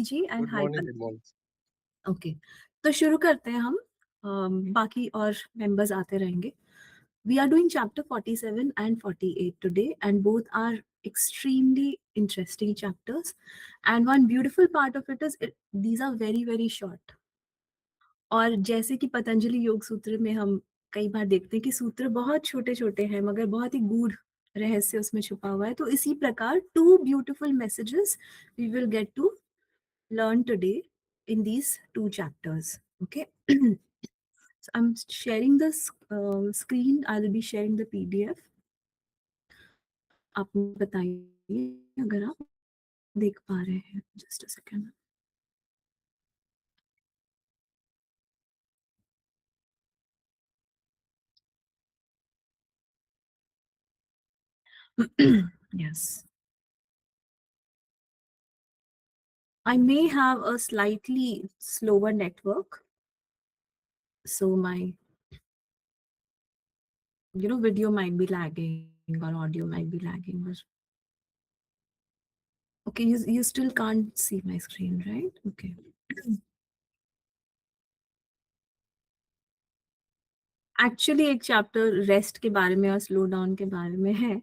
Ji and good hi morning, good Pallavi. Morning. Okay, तो शुरू करते हैं हम। बाकी और मेंबर्स आते रहेंगे। We are doing chapter 47 and 48 today and both are extremely interesting chapters, and one beautiful part of it is these are very very short. और जैसे कि पतंजलि योग सूत्र में हम कई बार देखते हैं कि सूत्र बहुत छोटे-छोटे हैं मगर बहुत ही गूढ़ रहस्य उसमें छुपा हुआ है। तो इसी प्रकार two beautiful messages we will get to learn today in these two chapters. Okay. So I'm sharing this screen. I'll be sharing the PDF. आप मुझे बताइए अगर आप देख पा रहे हैं। Just a second. Yes. I may have a slightly slower network, so my video might be lagging or audio might be lagging. Or okay, you still can't see my screen, right? Okay. Actually एक chapter rest के बारे में और slow down के बारे में है,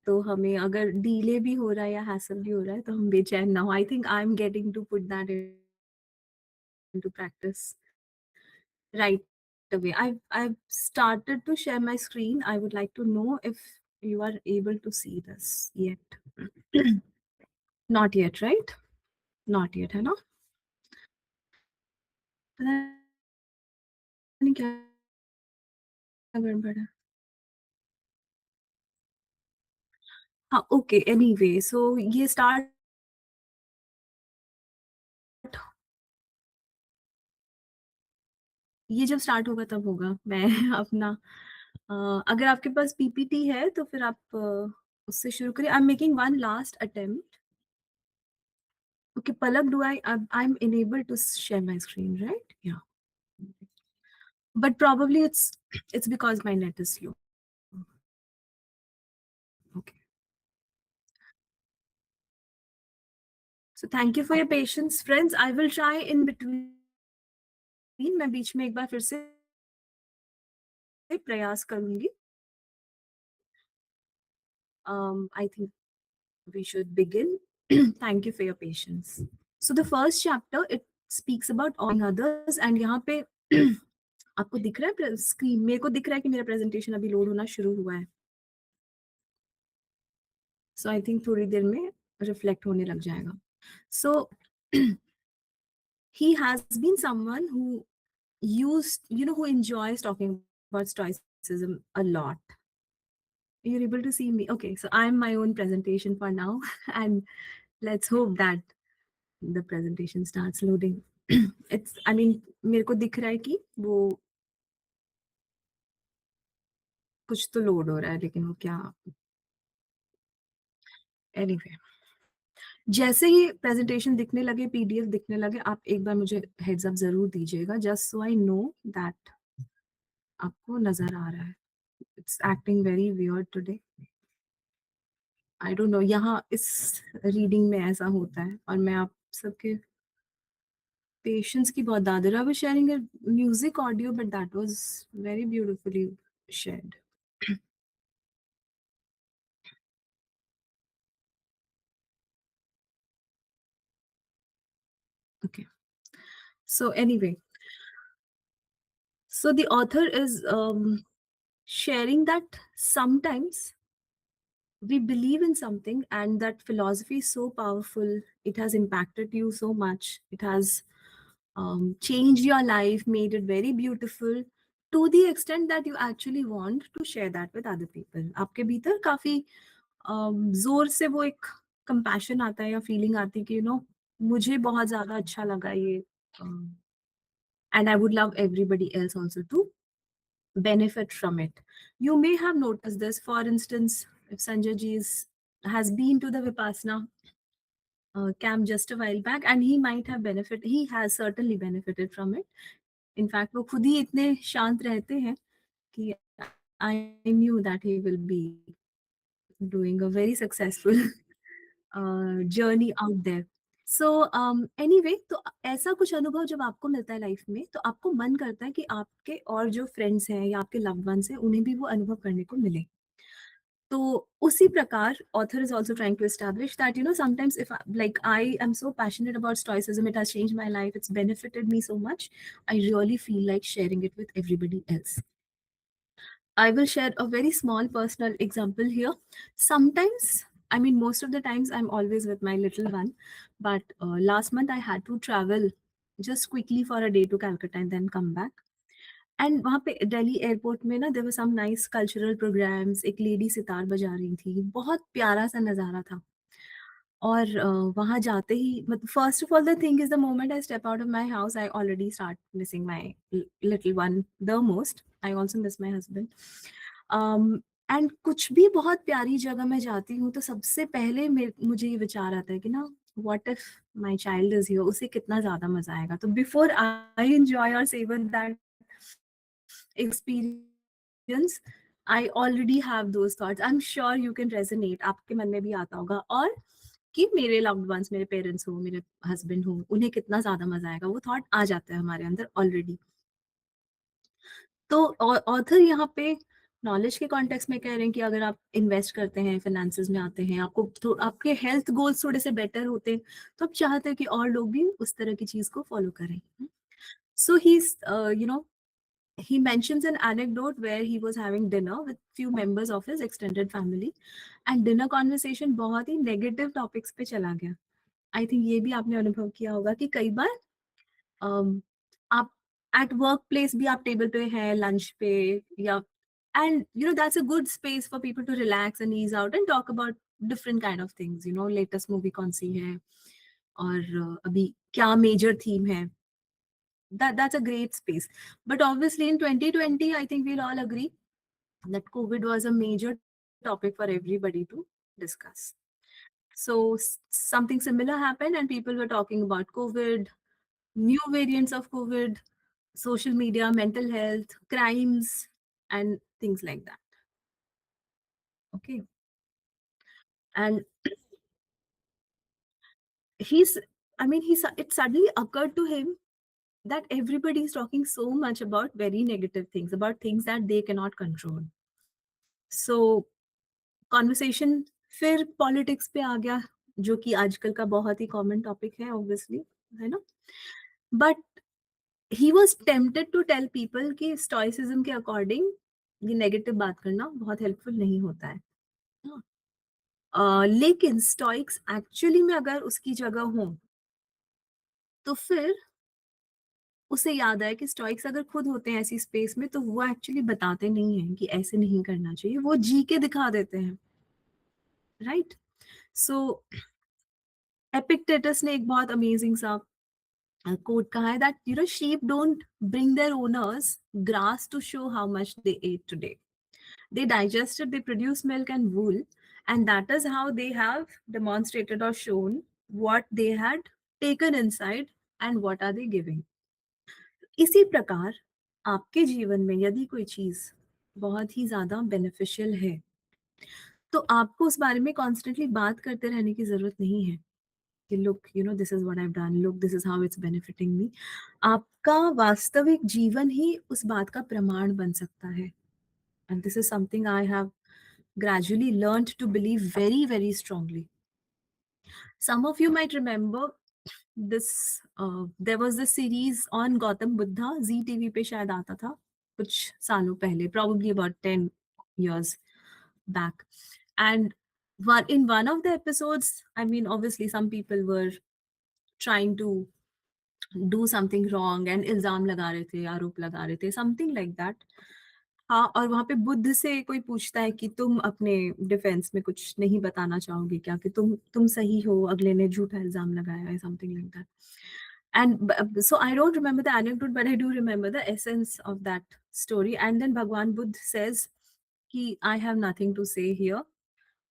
तो हमें अगर डिले भी हो रहा है या हैसल भी हो रहा है तो हम बेचैन ना हो। I think I am getting to put that into practice right away. I've started to share my screen. I would like to know if you are able to see this yet. Not yet, right? Not yet, है ना? पता नहीं क्या गड़बड़ है। हाँ, okay, anyway so ये start ये जब स्टार्ट होगा तब होगा। मैं अपना अगर आपके पास पीपीटी है तो फिर आप उससे शुरू करिए। I am making one last attempt. Okay Palak, do I am enabled to share my screen, right? Yeah. But probably it's because my net is slow. Okay. So thank you for your patience, friends. I will try in between. मैं बीच में एक बार फिर से प्रयास करूंगी। I think we should begin. Thank you for your patience. So the first chapter it speaks about all others and यहाँ पे आपको दिख रहा है स्क्रीन? मेरे को दिख रहा है कि मेरा प्रेजेंटेशन अभी लोड होना शुरू हुआ है। सो आई थिंक थोड़ी देर में रिफ्लेक्ट होने लग जाएगा। सो he has been someone who who enjoys talking about stoicism a lot. You're able to see me? Okay, so I'm my own presentation for now and let's hope that the presentation starts loading. It's I mean मेरे को दिख रहा है कि वो कुछ तो load हो रहा है लेकिन वो क्या एनीवे जैसे ही प्रेजेंटेशन दिखने लगे पीडीएफ दिखने लगे आप एक बार मुझे हेड्स अप जरूर दीजिएगा just so I know that आपको नजर आ रहा है it's acting very weird today I don't know यहाँ इस रीडिंग में ऐसा होता है और मैं आप सबके पेशेंस की बहुत Dadar I was sharing a music audio but that was very beautifully shared okay so anyway so the author is sharing that sometimes we believe in something and that philosophy is so powerful, it has impacted you so much, it has changed your life, made it very beautiful, to the extent that you actually want to share that with other people. आपके भीतर काफी जोर से वो एक compassion आता है या फीलिंग आती है कि मुझे बहुत ज्यादा अच्छा लगा ये and I would love everybody else also to benefit from it. You may have noticed this. For instance, if Sanjay ji has been to the Vipassana camp just a while back, and he might have he has certainly benefited from it. In fact, वो खुद ही इतने शांत रहते हैं कि I knew that he will be doing a very successful journey out there. So anyway, तो ऐसा कुछ अनुभव जब आपको मिलता है लाइफ में, तो आपको मन करता है कि आपके और जो फ्रेंड्स हैं या आपके लव्ड वंस हैं, उन्हें भी वो अनुभव करने को मिले। तो उसी प्रकार author is also trying to establish that, sometimes if like I am so passionate about stoicism, it has changed my life, it's benefited me so much, I really feel like sharing it with everybody else. I will share a very small personal example here. Sometimes, I mean, most of the times, I'm always with my little one. But last month, I had to travel just quickly for a day to Calcutta and then come back. And वहाँ पे Delhi airport में ना, there were some nice cultural programs, एक lady sitar बजा रही थी, बहुत प्यारा सा नज़ारा था। और वहाँ जाते ही मतलब first of all the thing is the moment I step out of my house I already start missing my little one the most. I also miss my husband. And कुछ भी बहुत प्यारी जगह मैं जाती हूँ तो सबसे पहले मुझे ये विचार आता है कि ना, what if my child is here, उसे कितना ज़्यादा मज़ा आएगा। तो बिफोर आई एन्जॉय और savour that experience, I already have those thoughts. I'm sure you can resonate. आपके मन में भी आता होगा, और कि मेरे लव्ड वंस, मेरे पेरेंट्स हो, मेरे हस्बैंड हो, उन्हें कितना ज्यादा मजा आएगा, वो थॉट आ जाता है हमारे अंदर ऑलरेडी। तो ऑथर यहाँ पे नॉलेज के कॉन्टेक्स्ट में कह रहे हैं कि अगर आप इन्वेस्ट करते हैं, फाइनेंसेस में आते हैं, आपको तो आपके हेल्थ गोल्स थोड़े से बेटर होते हैं, तो आप चाहते हैं कि और लोग भी उस तरह की चीज को फॉलो करें। So he you know he mentions an anecdote where he was having dinner with few members of his extended family, and dinner conversation बहुत ही negative topics पे चला गया। I think ये भी आपने अनुभव किया होगा कि कई बार आप at work place भी आप टेबल पे हैं लंच पे, या and that's a good space for people to relax and ease out and talk about different kind of things, latest movie कौन सी है, और अभी क्या major theme है, that's a great space. But obviously in 2020, I think we'll all agree that COVID was a major topic for everybody to discuss. So something similar happened, and people were talking about COVID, new variants of COVID, social media, mental health, crimes, and things like that. Okay. And he's, I mean, it suddenly occurred to him that everybody is talking so much about very negative things, about things that they cannot control. So conversation फिर politics पे आ गया, जो कि आजकल का बहुत ही कॉमन टॉपिक है ऑब्वियसली, है ना। But he was tempted to tell people कि स्टोइसिज्म के अकॉर्डिंग ये नेगेटिव बात करना बहुत हेल्पफुल नहीं होता है। हाँ। लेकिन स्टोइक्स एक्चुअली में अगर उसकी जगह हो, तो फिर उसे याद आया कि स्टोइक्स अगर खुद होते हैं ऐसी स्पेस में, तो वो एक्चुअली बताते नहीं हैं कि ऐसे नहीं करना चाहिए, वो जी के दिखा देते हैं, राइट। सो एपिक्टेटस ने एक बहुत अमेजिंग सा quote कहा है that sheep don't bring their owners grass to show how much they ate today. They digest it, they produce milk and wool, and that is how they have demonstrated or shown what they had taken inside and what are they giving. इसी प्रकार आपके जीवन में यदि कोई चीज बहुत ही ज्यादा बेनिफिशियल है, तो आपको उस बारे में कॉन्स्टेंटली बात करते रहने की जरूरत नहीं है कि look this is what I have done, look this is how it's benefiting me. आपका वास्तविक जीवन ही उस बात का प्रमाण बन सकता है, and this is something I have gradually learned to believe very very strongly. Some of you might remember this, there was this series on Gautam Buddha, Zee TV पे शायद आता था कुछ सालों पहले, probably about 10 years back. And in one of the episodes, I mean, obviously some people were trying to do something wrong and इल्जाम लगा रहे थे, आरोप लगा रहे थे, something like that. हाँ, और वहाँ पे बुद्ध से कोई पूछता है कि तुम अपने डिफेंस में कुछ नहीं बताना चाहोगे क्या, कि तुम सही हो, अगले ने झूठा इल्जाम लगाया है, something like that. And so I don't remember the anecdote, but I do remember the essence of that story. And then Bhagwan Buddha says कि I have nothing to say here.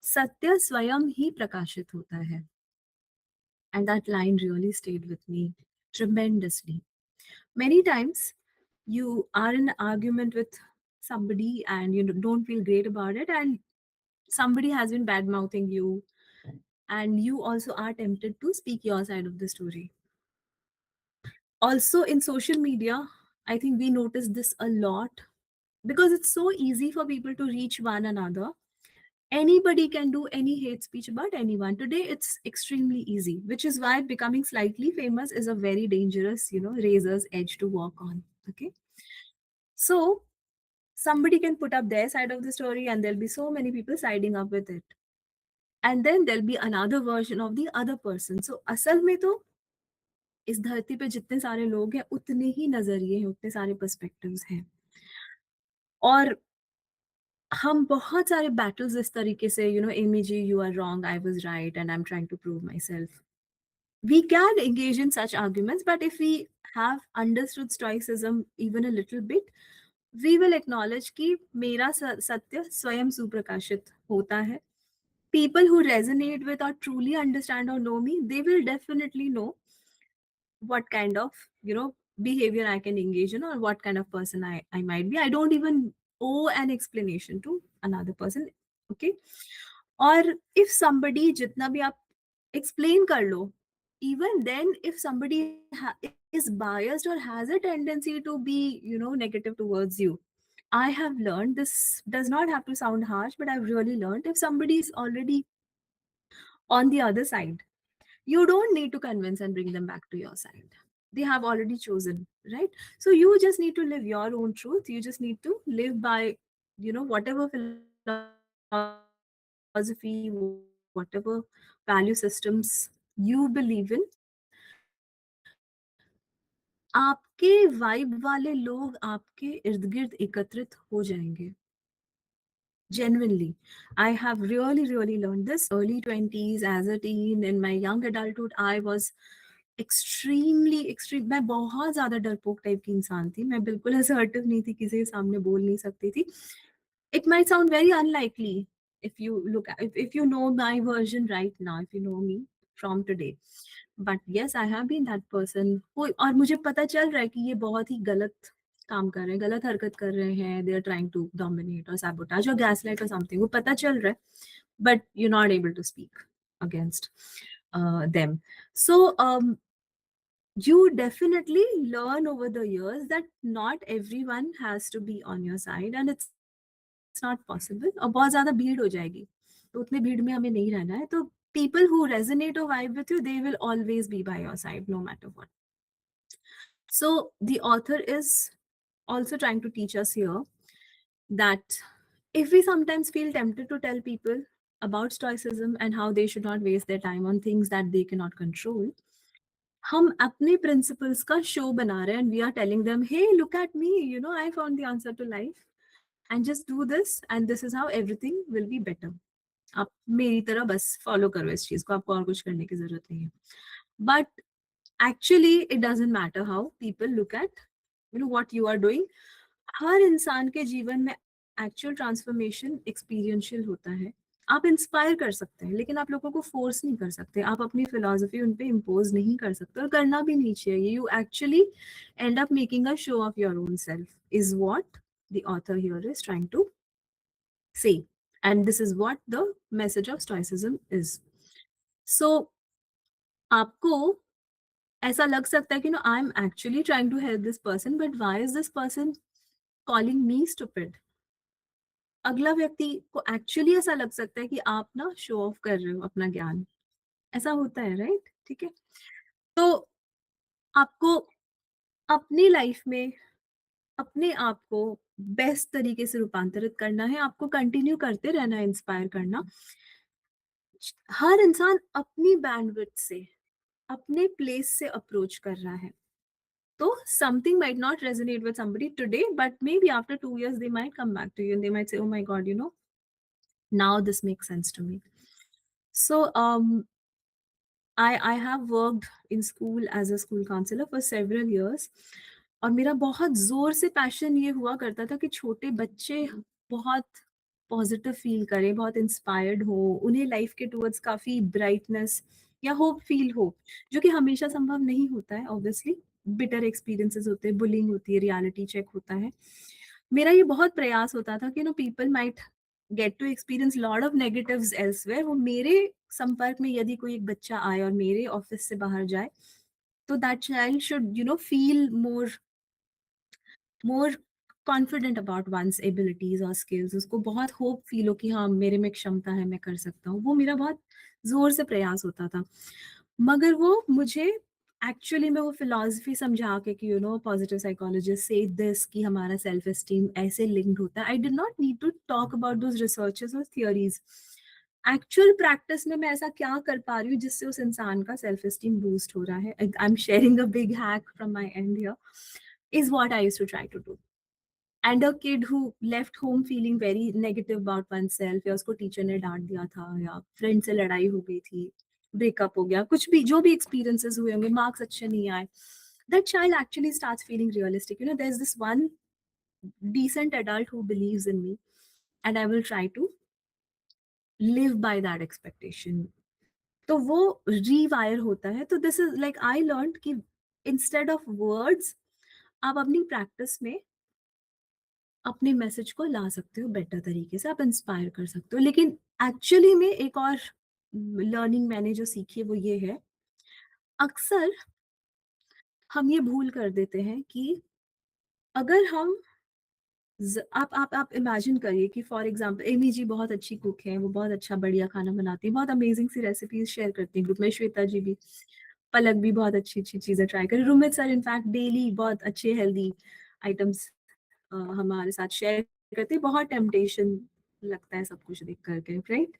सत्य स्वयं ही प्रकाशित होता है. And that line really stayed with me tremendously. Many times you are in an argument with somebody and you don't feel great about it, and somebody has been bad mouthing you, and you also are tempted to speak your side of the story. Also, in social media, I think we notice this a lot because it's so easy for people to reach one another. Anybody can do any hate speech about anyone. Today, it's extremely easy, which is why becoming slightly famous is a very dangerous, razor's edge to walk on. Okay. So, somebody can put up their side of the story, and there'll be so many people siding up with it. And then there'll be another version of the other person. So, असल में तो इस धरती पे जितने सारे लोग हैं उतने ही नजरिए हैं, उतने सारे पर्सपेक्टिव्स हैं, और हम बहुत सारे बैटल्स इस तरीके से, Amy ji you are wrong, I was right and I am trying to prove myself. We can engage in such arguments, but if we have understood stoicism even a little bit, we will acknowledge कि मेरा सत्य स्वयं सुप्रकाशित होता है. People who resonate with or truly understand or know me, they will definitely know what kind of behavior I can engage in, or what kind of person I might be. I don't even owe an explanation to another person. Okay. और if somebody जितना भी आप explain कर लो, even then if somebody is biased or has a tendency to be negative towards you, I have learned, this does not have to sound harsh, but I've really learned, if somebody is already on the other side, you don't need to convince and bring them back to your side. They have already chosen, right? So you just need to live your own truth. You just need to live by whatever philosophy, whatever value systems you believe in. आपके vibe वाले लोग आपके इर्द गिर्द एकत्रित हो जाएंगे. Genuinely, I have really learned this. Early 20s, as a teen, in my young adulthood, I was extreme. मैं बहुत ज़्यादा डरपोक टाइप की इंसान थी. मैं बिल्कुल असर्टिव नहीं थी, किसी के सामने बोल नहीं सकती थी. It might sound very unlikely if you look at, if you know my version right now, if you know me from today. But yes, I have been that person who, और मुझे पता चल रहा है कि ये बहुत ही गलत काम कर रहे हैं, गलत हरकत कर रहे हैं. They are trying to dominate or sabotage or gaslight or something. वो पता चल रहा है, but you're not able to speak against them. So you definitely learn over the years that not everyone has to be on your side, and it's not possible. और बहुत ज़्यादा भीड़ हो जाएगी, तो उतने भीड़ में हमें नहीं रहना है. तो people who resonate or vibe with you, they will always be by your side no matter what. So the author is also trying to teach us here that if we sometimes feel tempted to tell people about stoicism and how they should not waste their time on things that they cannot control, हम अपने principles का show बना रहे हैं, and we are telling them, hey, look at me, I found the answer to life, and just do this, and this is how everything will be better. आप मेरी तरह बस follow करो इस चीज को, आपको और कुछ करने की जरूरत नहीं है. But actually it doesn't matter how people look at what you are doing. हर इंसान के जीवन में एक्चुअल ट्रांसफॉर्मेशन एक्सपीरियंशियल होता है. आप इंस्पायर कर सकते हैं, लेकिन आप लोगों को फोर्स नहीं कर सकते. आप अपनी फिलॉसफी उन पे इम्पोज नहीं कर सकते, और करना भी नहीं चाहिए. You actually end up making a show of your own self, is what the author here is trying to say. And this is what the message of stoicism is. So आपको ऐसा लग सकता है कि I am actually trying to help this person, but why is this person calling me stupid. अगला व्यक्ति को actually ऐसा लग सकता है कि आप ना शो ऑफ कर रहे हो अपना ज्ञान. ऐसा होता है, राइट? ठीक है. तो आपको अपनी लाइफ में अपने आप को बेस्ट तरीके से रूपांतरित करना है. आपको कंटिन्यू करते रहना है इंस्पायर करना. हर इंसान अपनी बैंडविड्थ से, अपने प्लेस से अप्रोच कर रहा है. तो something might not resonate with somebody today, but maybe after 2 years they might come back to you and they might say, oh my god, now this makes sense to me. So I have worked in school as a school counselor for several years. और मेरा बहुत ज़ोर से passion ये हुआ करता था कि छोटे बच्चे बहुत पॉजिटिव फील करें, बहुत इंस्पायर्ड हो, उन्हें लाइफ के टुवर्ड्स काफ़ी ब्राइटनेस या होप फील हो, जो कि हमेशा संभव नहीं होता है. ऑब्वियसली बिटर एक्सपीरियंसेस होते हैं, बुलिंग होती है, रियलिटी चेक होता है. मेरा ये बहुत प्रयास होता था कि people might get to experience lot of negatives elsewhere, वो मेरे संपर्क में यदि कोई एक बच्चा आए और मेरे ऑफिस से बाहर जाए, तो that child should, you know, feel more confident about one's abilities or skills. उसको बहुत होप फील हो कि हाँ मेरे में क्षमता है, मैं कर सकता हूँ। वो मेरा बहुत जोर से प्रयास होता था। मगर वो मुझे एक्चुअली में वो फिलॉसफी समझा के कि यू नो पॉजिटिव साइकोलॉजिस्ट से दिस कि हमारा सेल्फ एस्टीम ऐसे लिंक्ड होता है। I did not need to talk about those researches और थियोरीज। एक्चुअल प्रैक्टिस में मैं ऐसा क्या कर पा रही हूँ जिससे उस इंसान का सेल्फ एस्टीम बूस्ट हो रहा है। I am sharing a big hack from my and here, is what I used to try to do. And a kid who left home feeling very negative about oneself, या उसको teacher ने डांट दिया था, या फ्रेंड से लड़ाई हो गई थी, ब्रेकअप हो गया, कुछ भी जो भी एक्सपीरियंसेस हुए होंगे, मार्क्स अच्छे नहीं आए, that child actually starts feeling realistic. You know, there's this one decent adult who believes in me, and I will try to live by that expectation. तो वो रीवायर होता है। तो this is like I learn कि instead of words आप अपनी practice में अपने मैसेज को ला सकते हो बेटर तरीके से, आप इंस्पायर कर सकते हो। लेकिन एक्चुअली में एक और लर्निंग मैंने जो सीखी है वो ये है, अक्सर हम ये भूल कर देते हैं कि अगर हम आप इमेजिन करिए कि फॉर एग्जांपल एमी जी बहुत अच्छी कुक है, वो बहुत अच्छा बढ़िया खाना बनाती है, बहुत अमेजिंग सी रेसिपीज शेयर करती हैं ग्रुप में, श्वेता जी भी, पलक भी बहुत अच्छी अच्छी चीजें ट्राई करें, रुमित सर इनफैक्ट डेली बहुत अच्छे हेल्दी आइटम्स हमारे साथ शेयर करते हैं। बहुत टेम्पटेशन लगता है सब कुछ देख करके, right?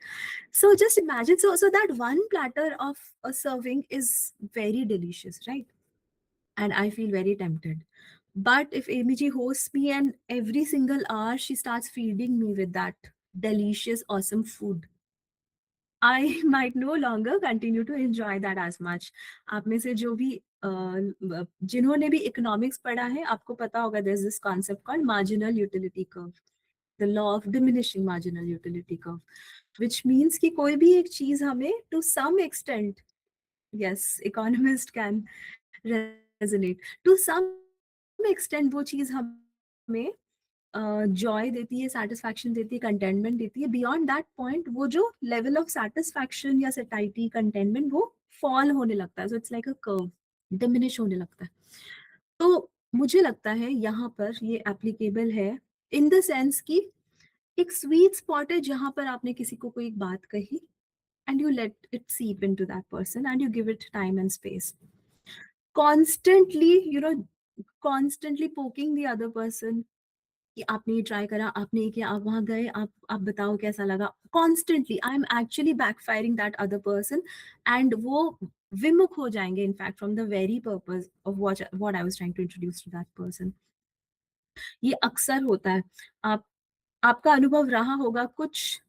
So just imagine, so that one platter of a serving is very delicious, right? And I feel very tempted. But if ABG hosts me and every single hour she starts feeding me with that delicious, awesome food, I might no longer continue to enjoy that as much. आप में से जो भी जिन्होंने भी economics पढ़ा है, आपको पता होगा there's this concept called marginal utility curve, the law of diminishing marginal utility curve, which means कि कोई भी एक चीज हमें to some extent, yes, economist can resonate, to some extent वो चीज हमें जॉय देती है, सेटिस्फैक्शन देती है, कंटेनमेंट देती है। बियॉन्ड दैट पॉइंट वो जो लेवल ऑफ सेटिस्फैक्शन या सेटाइटी, कंटेनमेंट, वो फॉल होने लगता है। So it's like a curve, diminish होने लगता है। तो मुझे लगता है यहाँ पर ये एप्लीकेबल है इन द सेंस कि एक स्वीट स्पॉट है जहां पर आपने किसी को कोई बात कही and you let it seep into that person and you give it time and space, constantly, you know, constantly poking the other person कि आपने ये ट्राई करा, आपने ये किया, आप वहां गए, आप बताओ कैसा लगा, constantly I am actually backfiring that other person, and वो विमुख हो जाएंगे in fact from the very purpose of what I was trying to introduce to that person. ये अक्सर होता है। आप आपका अनुभव रहा होगा कुछ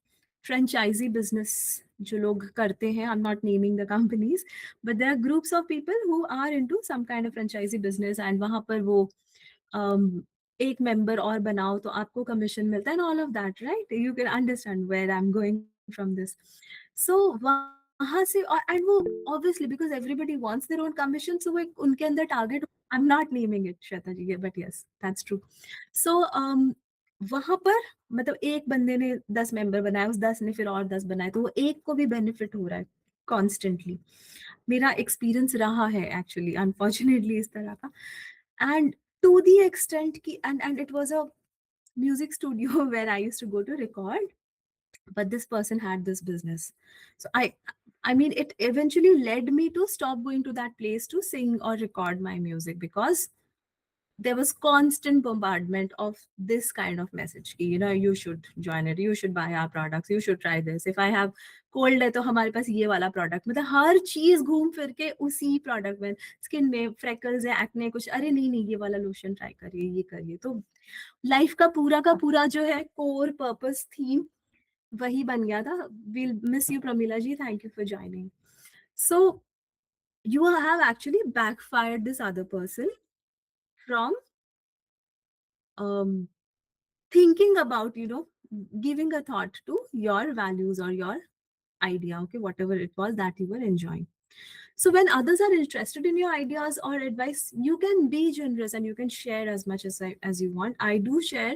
फ्रेंचाइजी बिजनेस जो लोग करते हैं, I am not naming the companies, but there are groups of people who are into some kind of franchisee business, and वहां पर वो एक मेंबर और बनाओ तो आपको कमीशन मिलता है, and all of that, right? You can understand where I am going from this. So वहां से, एंड वो obviously because everybody wants their own commission, so वो उनके अंदर target, I am not naming it Shweta ji, but yes that's true. So वहां पर मतलब एक बंदे ने 10 मेंबर बनाए, उस 10 ने फिर और 10 बनाए, तो वो एक को भी बेनिफिट हो रहा है कॉन्स्टेंटली। मेरा एक्सपीरियंस रहा है एक्चुअली अनफॉर्चुनेटली इस तरह का, एंड टू दी एक्सटेंट की, and it was a music studio where I used to go to record, but this person had this business. So I mean it eventually led me to stop going to that place to sing or record my music, because there was constant bombardment of this kind of message कि you know you should join it, you should buy our products, you should try this, if I have cold है तो हमारे पास ये वाला product, मतलब हर चीज घूम फिर के उसी प्रोडक्ट में, स्किन में फ्रेकल्स है, एक्ने कुछ, अरे नहीं नहीं ये वाला लोशन ट्राई करिए, ये करिए। तो लाइफ का पूरा जो है कोर पर्पस थीम वही बन गया था। Will miss you Pramila ji, thank you for joining. So you have actually backfired this other person from um, thinking about, you know, giving a thought to your values or your idea, okay, whatever it was that you were enjoying. So when others are interested in your ideas or advice, you can be generous and you can share as much as you want. I do share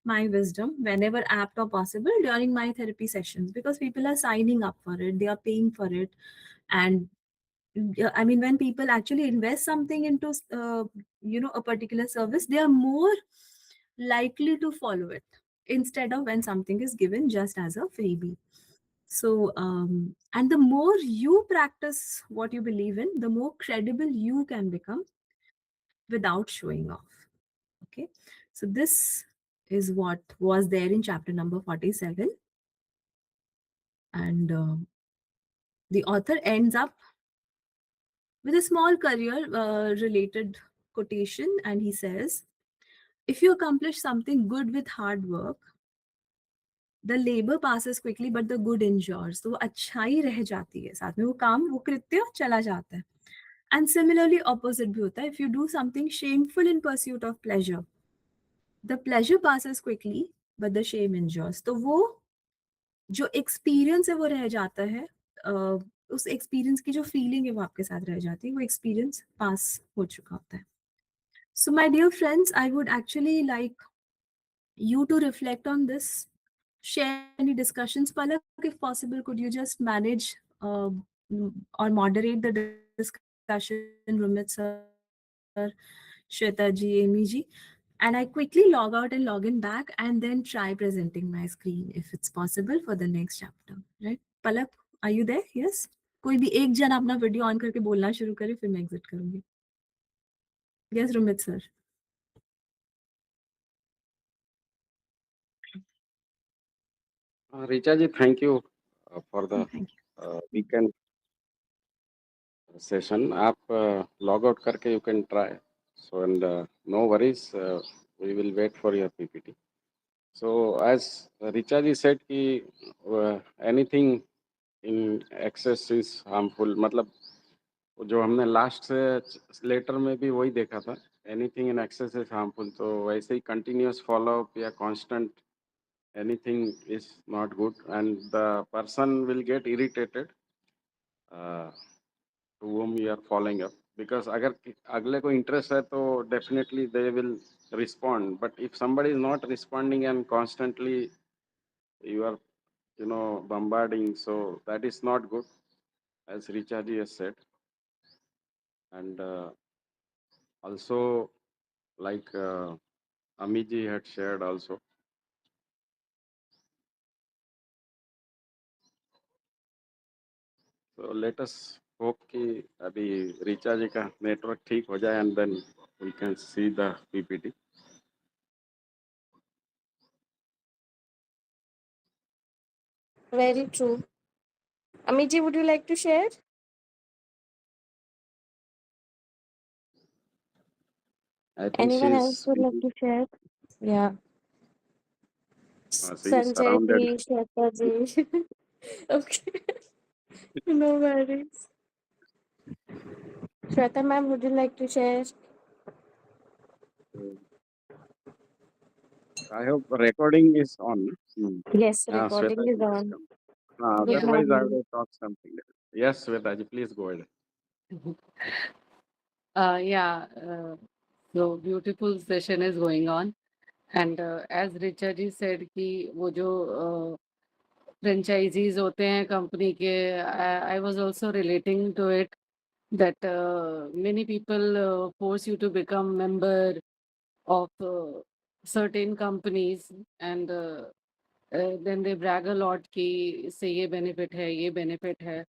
my wisdom whenever apt or possible during my therapy sessions, because people are signing up for it, they are paying for it. And yeah, I mean, when people actually invest something into a particular service, they are more likely to follow it instead of when something is given just as a freebie. So and the more you practice what you believe in, the more credible you can become without showing off. Okay, so this is what was there in chapter number 47. And the author ends up with a small career related quotation, and he says, if you accomplish something good with hard work, the labor passes quickly but the good endures. तो वो अच्छाई रह जाती है साथ में, वो काम, वो कृत्य चला जाता है. And similarly opposite भी होता है. If you do something shameful in pursuit of pleasure, the pleasure passes quickly but the shame endures. तो वो जो एक्सपीरियंस है वो रह जाता है. उस एक्सपीरियंस की जो फीलिंग है वो आपके साथ रह जाती है, वो एक्सपीरियंस पास हो चुका होता है. So my dear friends, I would actually like you to reflect on this, share any discussions. Palak, if possible, could you just manage or moderate the discussion, Rumit sir, Shweta ji, Amy ji? And I quickly log out and log in back and then try presenting my screen if it's possible for the next chapter. Right? Palak, are you there? Yes? कोई भी एक जन अपना video on करके बोलना शुरू करे, फिर मैं एग्जिट करूंगी. Yes Rumit sir. Richa ji, thank you for the thank weekend session. आप log out करके you can try. So and no worries, we will wait for your PPT. So as Richa ji said कि anything in excess is harmful. मतलब जो हमने last से letter में भी वही देखा था, anything in excess is harmful. तो वैसे ही कंटिन्यूस फॉलोअप या constant anything is not good and the person will get irritated to whom you are following up, because अगर अगले को interest है तो definitely they will respond, but if somebody is not responding and constantly you are bombarding, so that is not good, as Richa ji has said. And also like Amiji had shared also. So let us hope कि अभी रिचा जी का network ठीक हो जाए and then we can see the PPT. Very true. Amiji, would you like to share? I think Anyone else she's would like busy. to share? Yeah. She's Sanjay surrounded. ji, Shweta ji. Okay. No worries. Shweta ma'am, would you like to share? I hope recording is on. Hmm. Yes, Sweta recording is ji has on. come. Good Otherwise, I morning. will talk something. Yes, Sweta ji, please go ahead. Yeah, so beautiful session is going on. And as Richa ji said कि वो जो franchisees होते हैं company के, I was also relating to it that many people force you to become member of certain companies, and then they brag a lot कि इससे ये benefit है, ये benefit है.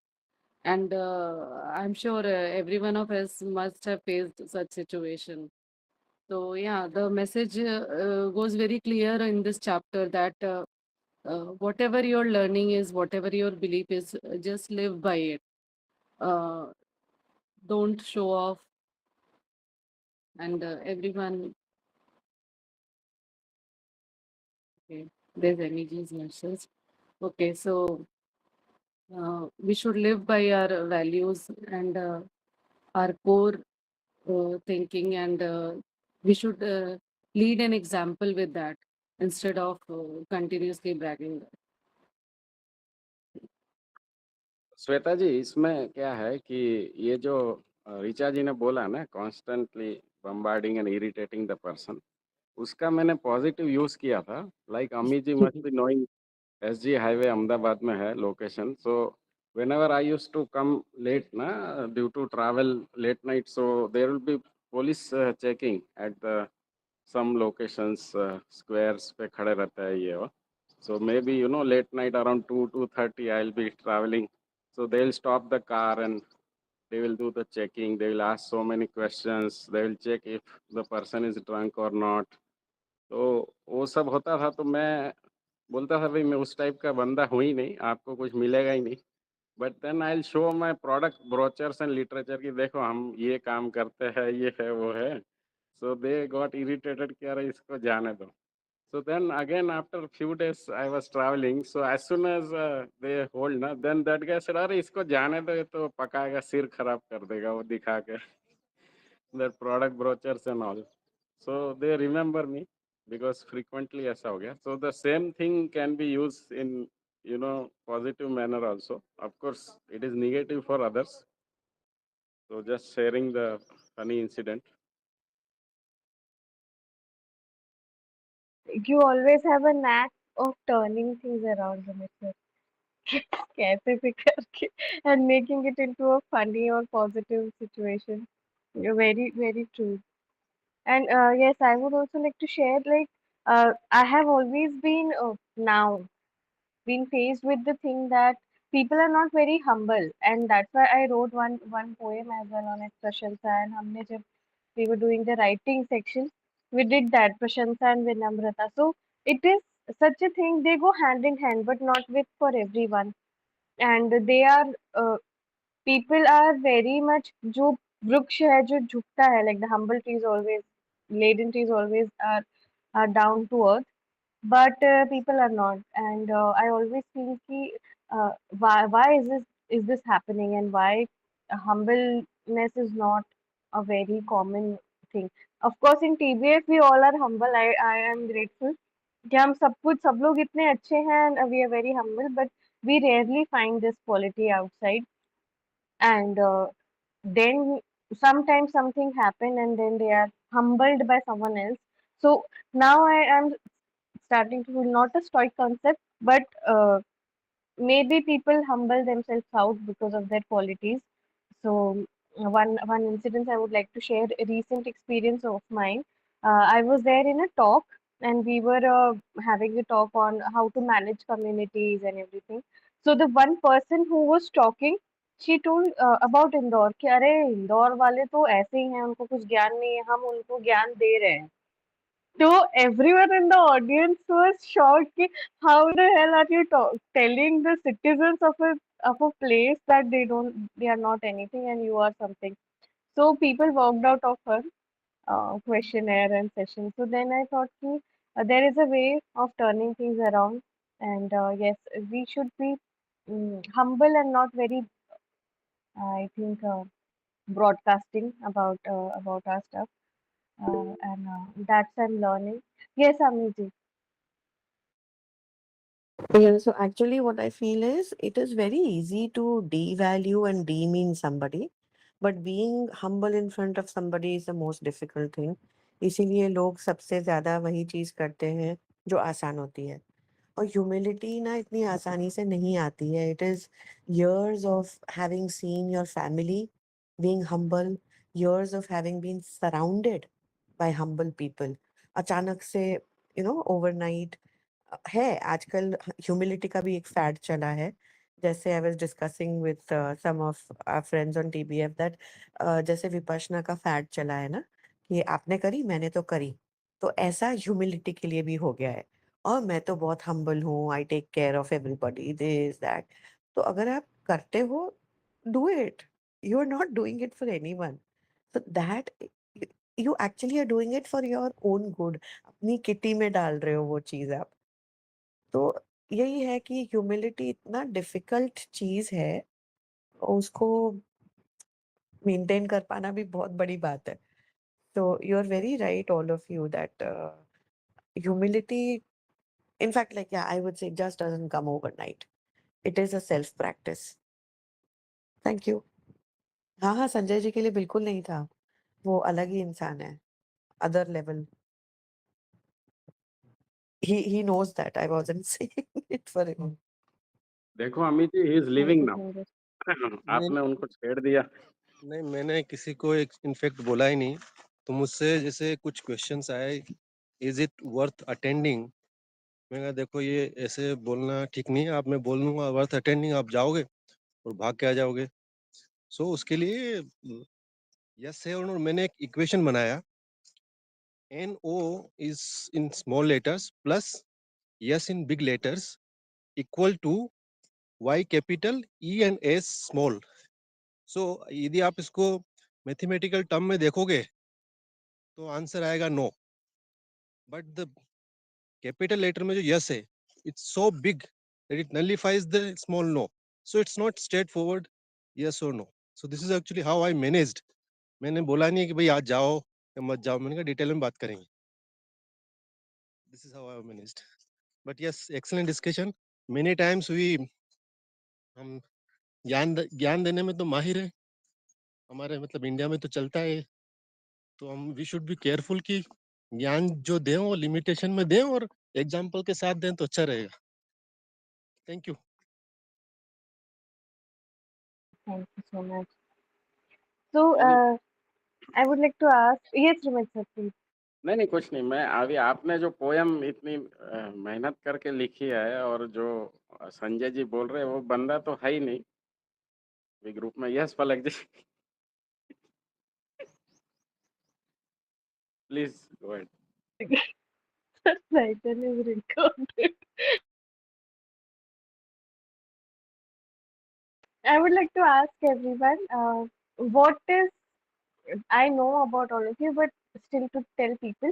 And I'm sure every one of us must have faced such situation. So yeah, the message goes very clear in this chapter that whatever your learning is, whatever your belief is, just live by it. Uh, don't show off, and everyone. Okay, there's MEG's message. Okay, so we should live by our values and our core thinking, and we should lead an example with that instead of continuously bragging. Shweta जी, इसमें क्या है कि ये जो रिचा जी ने बोला ना, constantly bombarding and irritating the person, उसका मैंने पॉजिटिव यूज किया था. Like Ami ji must be knowing SG highway Ahmedabad में है location. So whenever I used to come late na due to travel late night, so there will be police checking at the some locations, squares पे खड़े रहता है ये वो. So maybe late night around 2:30 I'll be traveling. So they'll stop the car and they will do the checking. They will ask so many questions. They will check if the person is drunk or not. तो वो सब होता था. तो मैं बोलता था भाई मैं उस टाइप का बंदा हूँ ही नहीं, आपको कुछ मिलेगा ही नहीं. But then I will show my product brochures and literature की देखो हम ये काम करते हैं, ये है वो है. सो दे गॉट इरिटेटेड कि अरे इसको जाने दो. So then again after few days I was traveling. So as soon as they hold na, then that guy said, "अरे इसको जाने दो, ये तो पकाएगा, सिर खराब कर देगा वो दिखा के." That product brochures and all. So they remember me because frequently ऐसा हो गया. So the same thing can be used in positive manner also. Of course, it is negative for others. So just sharing the funny incident. You always have a knack of turning things around, Rameshwar. कैसे भी करके and making it into a funny or positive situation. You're very, very true. And yes, I would also like to share like I have always been now been faced with the thing that people are not very humble, and that's why I wrote one poem as well on it, Prashansa. And हमने जब we were doing the writing section, we did that Prashansa and Vinamrata. So it is such a thing. They go hand in hand, but not with for everyone. And they are people are very much जो वृक्ष है जो झुकता है, like the humble trees always, laden trees always are down to earth, but people are not. And I always feel ki why is this happening, and why humbleness is not a very common thing. Of course in TBF we all are humble. I am grateful कि हम सब लोग इतने अच्छे हैं, and we are very humble, but we rarely find this quality outside. And then sometimes something happen and then they are humbled by someone else. So now I am starting to feel not a stoic concept, but maybe people humble themselves out because of their qualities. So one incident I would like to share, a recent experience of mine. I was there in a talk, and we were having a talk on how to manage communities and everything. So the one person who was talking, she told about Indore कि अरे इंदौर वाले तो ऐसे ही हैं, उनको कुछ ज्ञान नहीं है, हम उनको ज्ञान दे रहे हैं. So everyone in the audience was shocked कि how the hell are you telling the citizens of a place that they are not anything and you are something. So people walked out of her questionnaire and session. So then I thought कि there is a way of turning things around, and yes, we should be humble and not very I think broadcasting about our stuff, and that's I'm learning. Yes, Amiji. Yeah, so actually, what I feel is it is very easy to devalue and demean somebody, but being humble in front of somebody is the most difficult thing. इसीलिए लोग सबसे ज्यादा वही चीज करते हैं जो आसान होती है. और ह्यूमिलिटी ना इतनी आसानी से नहीं आती है. It is years of having seen your family being humble, years of having been surrounded by humble people. अचानक से overnight है आजकल ह्यूमिलिटी का भी एक फैड चला है. जैसे I was discussing with some of friends on TBF that जैसे विपश्यना का फैड चला है ना कि आपने करी मैंने तो करी, तो ऐसा ह्यूमिलिटी के लिए भी हो गया है. और मैं तो बहुत हम्बल हूँ, I take care of everybody, this that. तो अगर आप करते हो, do it. You are not doing it for anyone. so that you actually are doing it for your own good. अपनी किटी में डाल रहे हो वो चीज आप. तो यही है कि ह्यूमिलिटी इतना डिफिकल्ट चीज है, उसको मेंटेन कर पाना भी बहुत बड़ी बात है. तो you are very right all of you that humility, in fact, like, yeah, I would say it just doesn't come overnight. It is a self practice. Thank you. हाँ हाँ, संजय जी के लिए बिल्कुल नहीं था. वो अलग ही इंसान है, other level. He knows that I wasn't saying it for him. देखो Amit ji, he is Thank living you, now. Sanjay. नहीं आपने उनको छेड़ दिया। नहीं, मैंने किसी को इनफेक्ट बोला ही नहीं। तो मुझसे जैसे कुछ क्वेश्चंस आए, इज इट वर्थ अटेंडिंग? मैं कहा देखो ये ऐसे बोलना ठीक नहीं है। आप मैं बोल दूंगा वर्थ अटेंडिंग, आप जाओगे और भाग के आ जाओगे। सो उसके लिए यस है और नो। मैंने एक इक्वेशन बनाया, NO is in small letters plus yes in big letters equal to Y capital E and S small. सो यदि आप इसको मैथमेटिकल टर्म में देखोगे तो आंसर आएगा no. But the capital letter में जो यस है, it's so big that it nullifies the small no. So it's not straightforward yes और no. So this is actually how I managed. मैंने बोला नहीं है कि भाई आज जाओ या मत जाओ। मैंने कहा डिटेल में बात करेंगे। This is how I managed. But yes, excellent discussion. Many times we हम ज्ञान देने में तो माहिर है, हमारे मतलब इंडिया में तो चलता है। तो हम वी शुड बी केयरफुल कि ज्ञान जो दें वो लिमिटेशन में दें और एग्जाम्पल के साथ दें तो अच्छा रहेगा। Thank you. Thank you so much. So, नहीं I would like to ask, yes, Rumit sir, please. नहीं नहीं, कुछ नहीं। मैं अभी आपने जो पोयम इतनी मेहनत करके लिखी है और जो संजय जी बोल रहे हैं, वो बंदा तो है ही नहीं ये ग्रुप में। Yes Palak ji, please go ahead. Title is recorded. I would like to ask everyone, what is, I know about all of you, but still to tell people,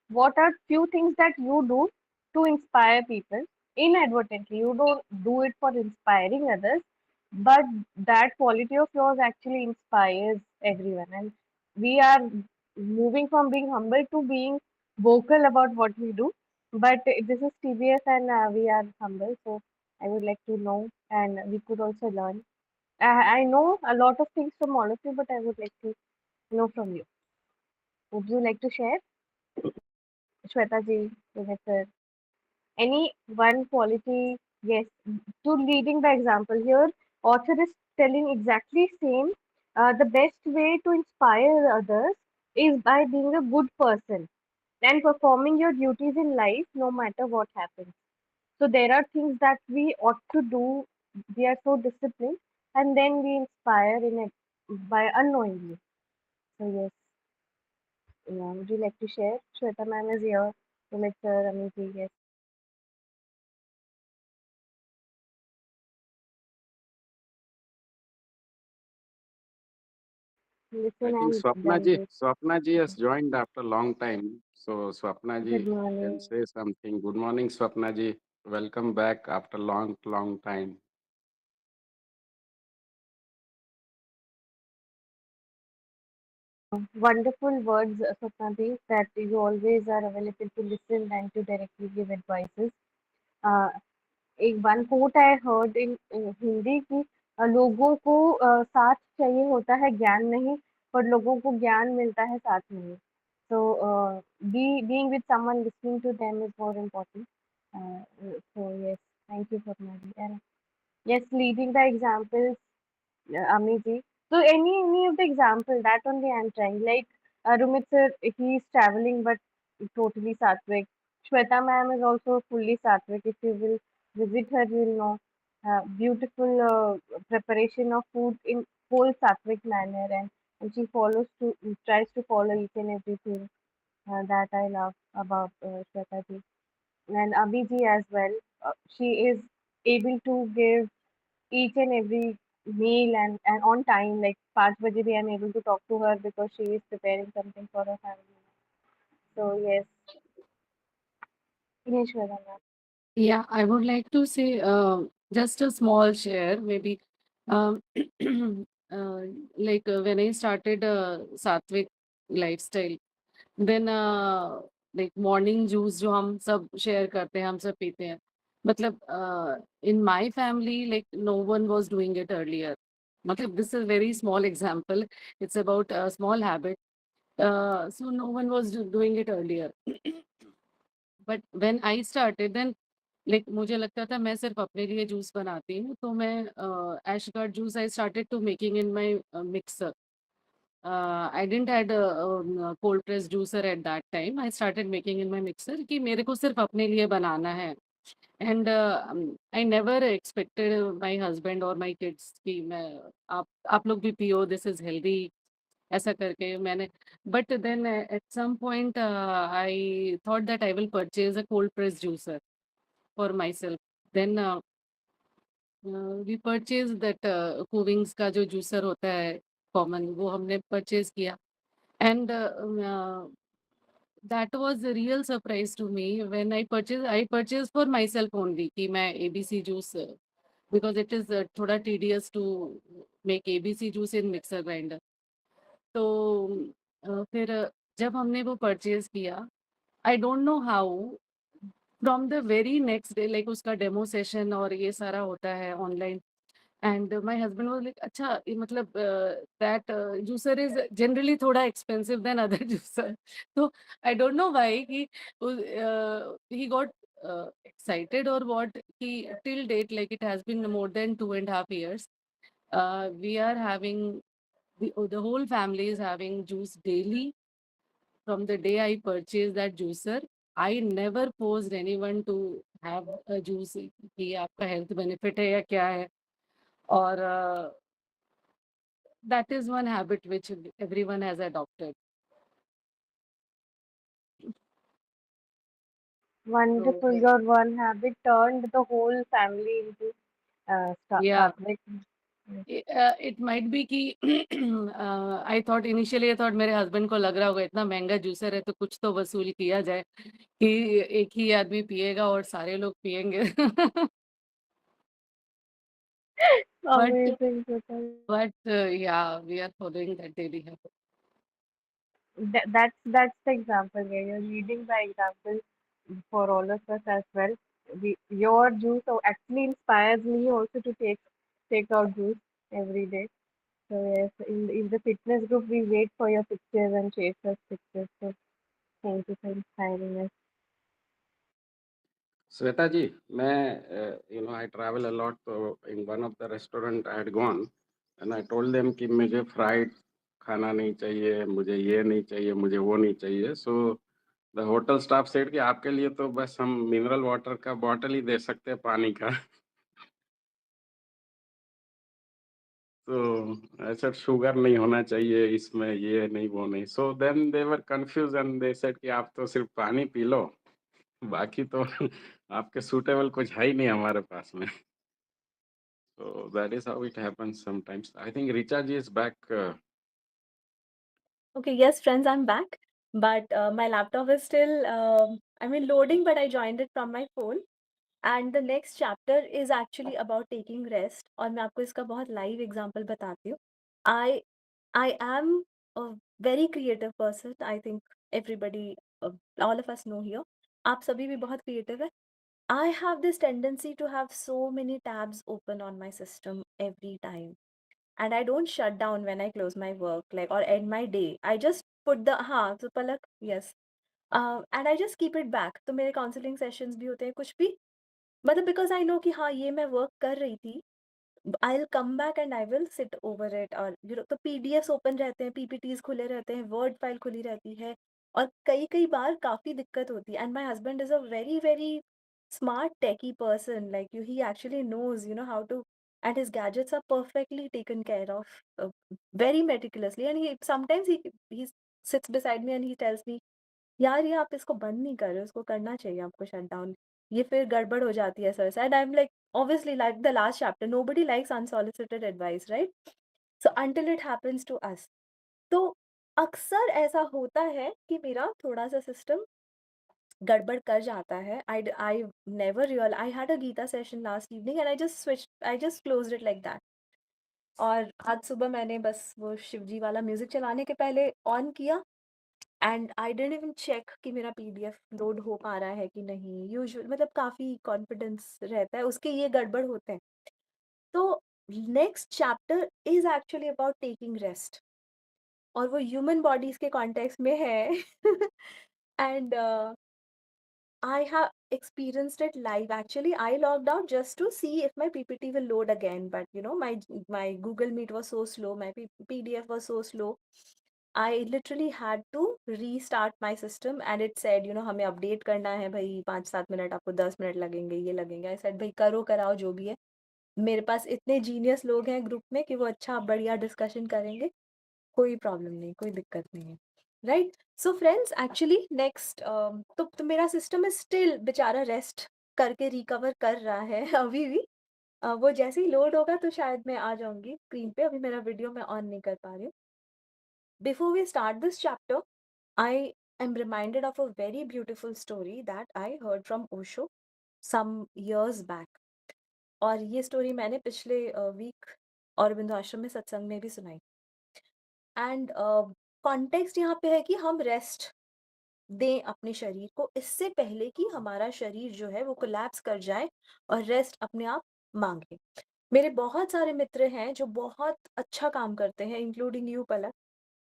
what are few things that you do to inspire people inadvertently? You don't do it for inspiring others, but that quality of yours actually inspires everyone. And we are moving from being humble to being vocal about what we do. But this is TBS and we are humble. So I would like to know, and we could also learn. I know a lot of things from all of you, but I would like to know from you. Would you like to share? Shweta ji, Sumit sir, any one quality? Yes, to leading by example here, author is telling exactly same. The best way to inspire others is by being a good person and performing your duties in life no matter what happens. So there are things that we ought to do. We are so disciplined, and then we inspire in it by unknowingly. So yes, yeah, would you like to share? Shweta ma'am is here. Sumit sir, Amiti, yes. I Listen think and done with. Swapna ji has joined after long time. So Swapna Good ji can morning. say something. Good morning, Swapna ji. Welcome back after long time. Wonderful words, Swapnati, that you always are available to listen and to directly give advices. Uh, एक one quote I heard in Hindi की, लोगों को साथ चाहिए होता है ज्ञान नहीं, पर लोगों को ज्ञान मिलता है साथ नहीं. So being with someone, listening to them is more important. So yes, thank you for that. And yes, leading by example, Amiji. So any of the example that only I'm trying. Like Rumit sir, he's traveling but totally Satvik. Shweta ma'am is also fully Satvik. If you will visit her, you will know. Beautiful preparation of food in whole Satvik manner, and she tries to follow each and everything that I love about Shweta ji. And Abhiji as well. She is able to give each and every meal and on time. Like 5 baje bhi I'm able to talk to her because she is preparing something for her family. So yes, Ineshwara ma'am. Yeah, I would like to say just a small share, maybe. Um, when I started Sattvic lifestyle, then like morning juice जो हम सब share करते हैं, हम सब पीते हैं. मतलब in my family, like no one was doing it earlier. मतलब this is a very small example. It's about a small habit. So no one was doing it earlier. But when I started then like मुझे लगता था मैं सिर्फ अपने लिए juice बनाती हूँ, तो मैं ash gourd juice I started to making in my mixer. I didn't had a cold press juicer at that time. I started making in my mixer कि मेरे को सिर्फ अपने लिए बनाना है. And I never expected my husband or my kids कि मैं आप लोग भी पियो, this is healthy, ऐसा करके मैंने. But then at some point I thought that I will purchase a cold press juicer for myself. Then we purchased that Covings का जो juicer होता है कॉमन, वो हमने परचेज किया. And that was a real surprise to me when I purchased for myself only कि मैं ABC juice because it is थोड़ा tedious to make ABC juice in mixer grinder. तो फिर जब हमने वो परचेज किया, I don't know how from the very next day like उसका डेमो सेशन और ये सारा होता है online. And my husband was like अच्छा ये मतलब दैट जूसर इज जनरली थोड़ा एक्सपेंसिव देन अदर जूसर. तो आई डोंट नो व्हाई कि he got excited or what कि till date like it has been more than 2.5 years we are having the whole family is having juice daily from the day I purchased that juicer. I never forced anyone to have a juice कि आपका health benefit है या क्या है. और that is one habit which everyone has adopted. Wonderful. So Your one habit turned the whole family into yeah, like it might be कि I thought initially I thought मेरे husband को लग रहा होगा इतना महंगा जूसर है तो कुछ तो वसूल किया जाए कि एक ही आदमी पिएगा और सारे लोग पिएंगे. but amazing. Gopal. yeah, we are following that daily habit. That's the example here. You're leading by example for all of us as well. Your juice actually inspires me also to take out juice every day. So yes, in the fitness group we wait for your pictures and chase us pictures. So thank you for inspiring us. Sweta ji, मैं I travel a lot. So in one of the restaurant I had gone, and I told them कि मुझे fried खाना नहीं चाहिए, मुझे ये नहीं चाहिए, मुझे वो नहीं चाहिए. So the hotel staff said कि आपके लिए तो बस हम mineral water का bottle ही दे सकते हैं पानी का. So I said sugar नहीं होना चाहिए इसमें, ये नहीं वो नहीं. So then they were confused and they said कि आप तो सिर्फ पानी पी लो, बाकी तो आपके suitable कुछ है ही नहीं हमारे पास में. So that is how it happens sometimes. I think Richa ji is back. Okay, yes, friends, I'm back. But my laptop is still, loading, but I joined it from my phone. And the next chapter is actually about taking rest. और मैं आपको इसका बहुत live example बताती हूँ. I I am a very creative person. I think everybody, all of us know here. आप सभी भी बहुत creative है. I have this tendency to have so many tabs open on my system every time. And I don't shut down when I close my work, like or end my day. I just put the so Palak, yes. And I just keep it back. तो मेरे counseling sessions भी होते हैं कुछ भी मतलब because I know कि हाँ ये मैं work कर रही थी. I'll come back and I will sit over it और तो PDFs open रहते हैं, PPTs खुले रहते हैं, Word file खुली रहती है और कई बार काफ़ी दिक्कत होती है. And my husband is a very very smart techie person. Like he actually knows how to, and his gadgets are perfectly taken care of very meticulously. And he sometimes he sits beside me and he tells me, यार ये आप इसको बंद नहीं कर रहे हो, इसको करना चाहिए आपको शट डाउन. ये फिर गड़बड़ हो जाती है sir. And I am like obviously like the last chapter, nobody likes unsolicited advice, right? So until it happens to us, तो अक्सर ऐसा होता है कि मेरा थोड़ा सा सिस्टम गड़बड़ कर जाता है. I never real I had a Gita session last evening and I just closed it like that. और आज सुबह मैंने बस वो शिवजी वाला म्यूजिक चलाने के पहले ऑन किया and I didn't even check कि मेरा पीडीएफ लोड हो पा रहा है कि नहीं. यूजुअल मतलब काफ़ी कॉन्फिडेंस रहता है उसके, ये गड़बड़ होते हैं. तो next chapter is actually about taking rest और वो ह्यूमन बॉडीज के कॉन्टेक्स्ट में है. And I have experienced it live. Actually, I logged out just to see if my PPT will load again. But you know, my Google Meet was so slow, my PDF was so slow. I literally had to restart my system, and it said, you know, हमें update करना है भाई, 5-7 minute, आपको 10 minute लगेंगे, ये लगेंगे. I said भाई करो कराओ जो भी है. मेरे पास इतने जीनियस लोग हैं ग्रुप में कि वो अच्छा बढ़िया डिस्कशन करेंगे. कोई प्रॉब्लम नहीं, कोई दिक्कत नहीं है. Right. So friends, actually next तो मेरा सिस्टम है स्टिल बेचारा रेस्ट करके रिकवर कर रहा है अभी भी. वो जैसे ही लोड होगा तो शायद मैं आ जाऊंगी स्क्रीन पे. अभी मेरा वीडियो मैं ऑन नहीं कर पा रही हूँ. Before we start this chapter, I am reminded of a very beautiful story that I heard from Osho some years back. और ये स्टोरी मैंने पिछले वीक औरबिंदो आश्रम में सत्संग में भी सुनाई. एंड कॉन्टेक्स्ट यहाँ पे है कि हम रेस्ट दें अपने शरीर को इससे पहले कि हमारा शरीर जो है वो कोलैप्स कर जाए और रेस्ट अपने आप मांगे. मेरे बहुत सारे मित्र हैं जो बहुत अच्छा काम करते हैं, इंक्लूडिंग यू पलक.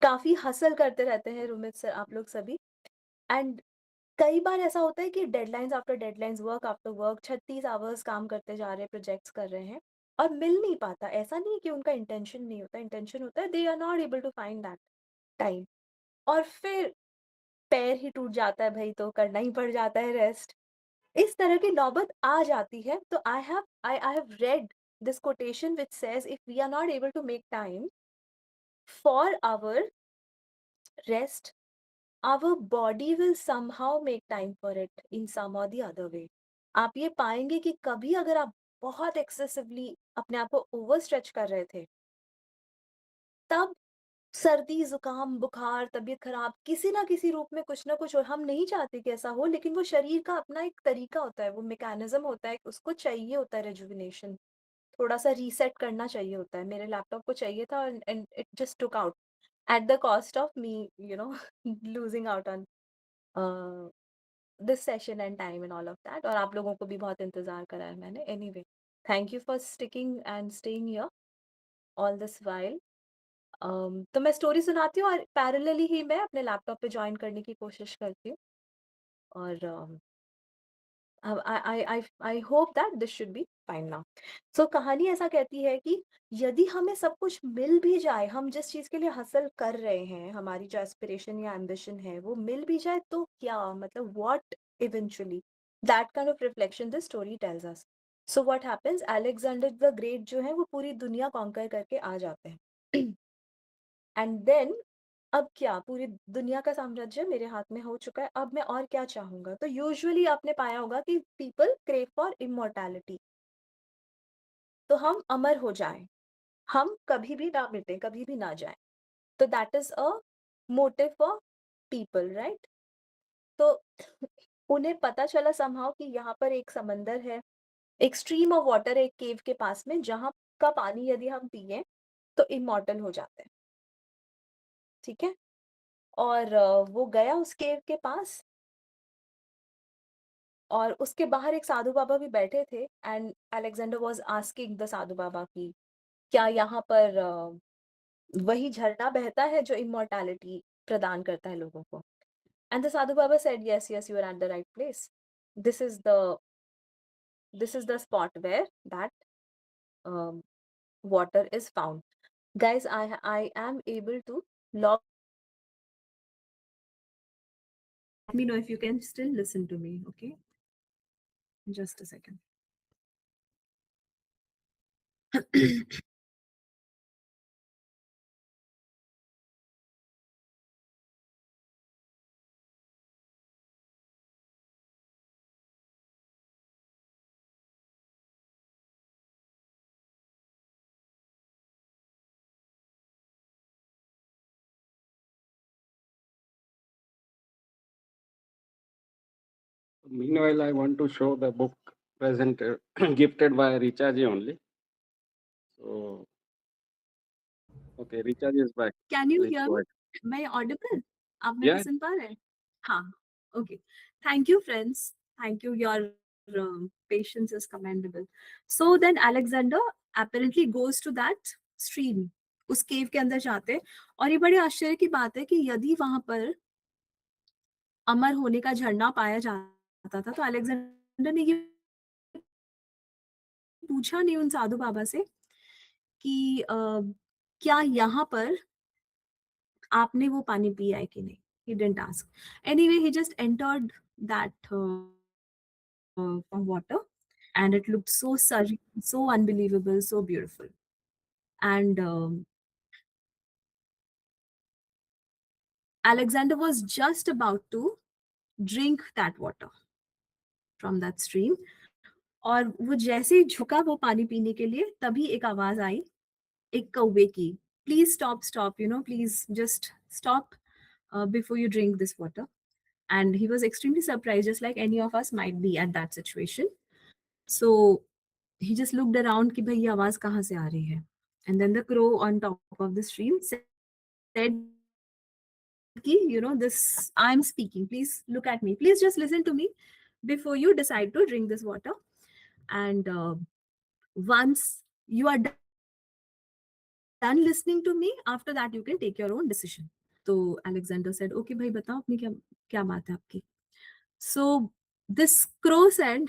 काफी हसल करते रहते हैं रुमित सर, आप लोग सभी. एंड कई बार ऐसा होता है कि deadlines after deadlines, work after work, 36 hours काम करते जा रहे हैं, प्रोजेक्ट्स कर रहे हैं और मिल नहीं पाता. ऐसा नहीं कि उनका इंटेंशन नहीं होता, इंटेंशन होता है, they are not able to find that time. और फिर पैर ही टूट जाता है भाई, तो करना ही पड़ जाता है रेस्ट. इस तरह की नौबत आ जाती है. तो I have read this quotation which says if we are not able to make time for our rest, our body will somehow make time for it in some or the other way. आप ये पाएंगे कि कभी अगर आप बहुत excessively अपने आप को ओवर स्ट्रेच कर रहे थे, तब सर्दी, जुकाम, बुखार, तबीयत खराब किसी ना किसी रूप में कुछ ना कुछ, और हम नहीं चाहते कि ऐसा हो, लेकिन वो शरीर का अपना एक तरीका होता है, वो मैकेनिज्म होता है, उसको चाहिए होता है रेजुविनेशन, थोड़ा सा रीसेट करना चाहिए होता है. मेरे लैपटॉप को चाहिए था and it just took out at the cost of me, you know, losing out on this session and time and all of that. और आप लोगों को भी बहुत इंतजार करा है मैंने. Anyway, thank you for sticking and staying here all this while. तो मैं स्टोरी सुनाती हूँ और पैरेलली ही मैं अपने लैपटॉप पे ज्वाइन करने की कोशिश करती हूँ. और I hope that this should be fine now. So कहानी ऐसा कहती है कि यदि हमें सब कुछ मिल भी जाए, हम जिस चीज के लिए हासिल कर रहे हैं, हमारी जो एस्पिरेशन या एम्बिशन है वो मिल भी जाए, तो क्या मतलब, what eventually, that kind of reflection this story tells us. So what happens, Alexander the great जो है वो पूरी दुनिया कॉन्कर करके आ जाते हैं. एंड देन, अब क्या, पूरी दुनिया का साम्राज्य मेरे हाथ में हो चुका है, अब मैं और क्या चाहूंगा. तो यूजुअली आपने पाया होगा कि पीपल क्रेव फॉर इमोर्टैलिटी. तो हम अमर हो जाएं, हम कभी भी ना मिटे, कभी भी ना जाएं. तो that is a motive for people, right. तो उन्हें पता चला समहाउ कि यहाँ पर एक समंदर है, एक स्ट्रीम ऑफ वाटर है एक केव के पास में, जहाँ का पानी यदि हम पिए तो इमॉर्टल हो जाते हैं. ठीक है. और वो गया उस केव के पास, और उसके बाहर एक साधु बाबा भी बैठे थे. And Alexander was asking the sadhu baba की क्या यहाँ पर वही झरना बहता है जो इमोर्टैलिटी प्रदान करता है लोगों को. And the sadhu baba said yes yes, you are at the right place. This is the this is the spot where that water is found. Guys, I am able to log. Let me know if you can still listen to me, okay? Just a second. Meanwhile, I want to show the book presented, gifted by Richa ji only. So, okay, Richa ji is back. Can you Please hear go me? ahead. मैं audible? आप मेरे को Yeah, सुन पा रहे हैं? हाँ. Okay. Thank you, friends. Thank you. Your patience is commendable. So then Alexander apparently goes to that stream. उस केव के अंदर जाते हैं. और ये बड़े आश्चर्य की बात है कि यदि वहां पर अमर होने का झरना पाया जाता आता था, तो अलेक्जेंडर ने ये पूछा नहीं उन साधु बाबा से कि क्या यहाँ पर आपने वो पानी पिया है कि नहीं? He didn't ask. Anyway, he just entered that water, and it looked so surreal, so unbelievable, so beautiful. And Alexander was just about to drink that water from that stream. और वो जैसे ही झुका वो पानी पीने के लिए, तभी एक आवाज आई एक कौवे की, please stop stop, you know, please just stop before you drink this water. And he was extremely surprised, just like any of us might be at that situation. So he just looked around कि भाई ये आवाज कहाँ से आ रही है. And then the crow on top of the stream said कि, you know, this, I'm speaking, please look at me, please just listen to me before you decide to drink this water. And once you are done listening to me, after that you can take your own decision. तो Alexander said, okay भाई बताओ अपनी क्या बात है आपकी. So this crow said,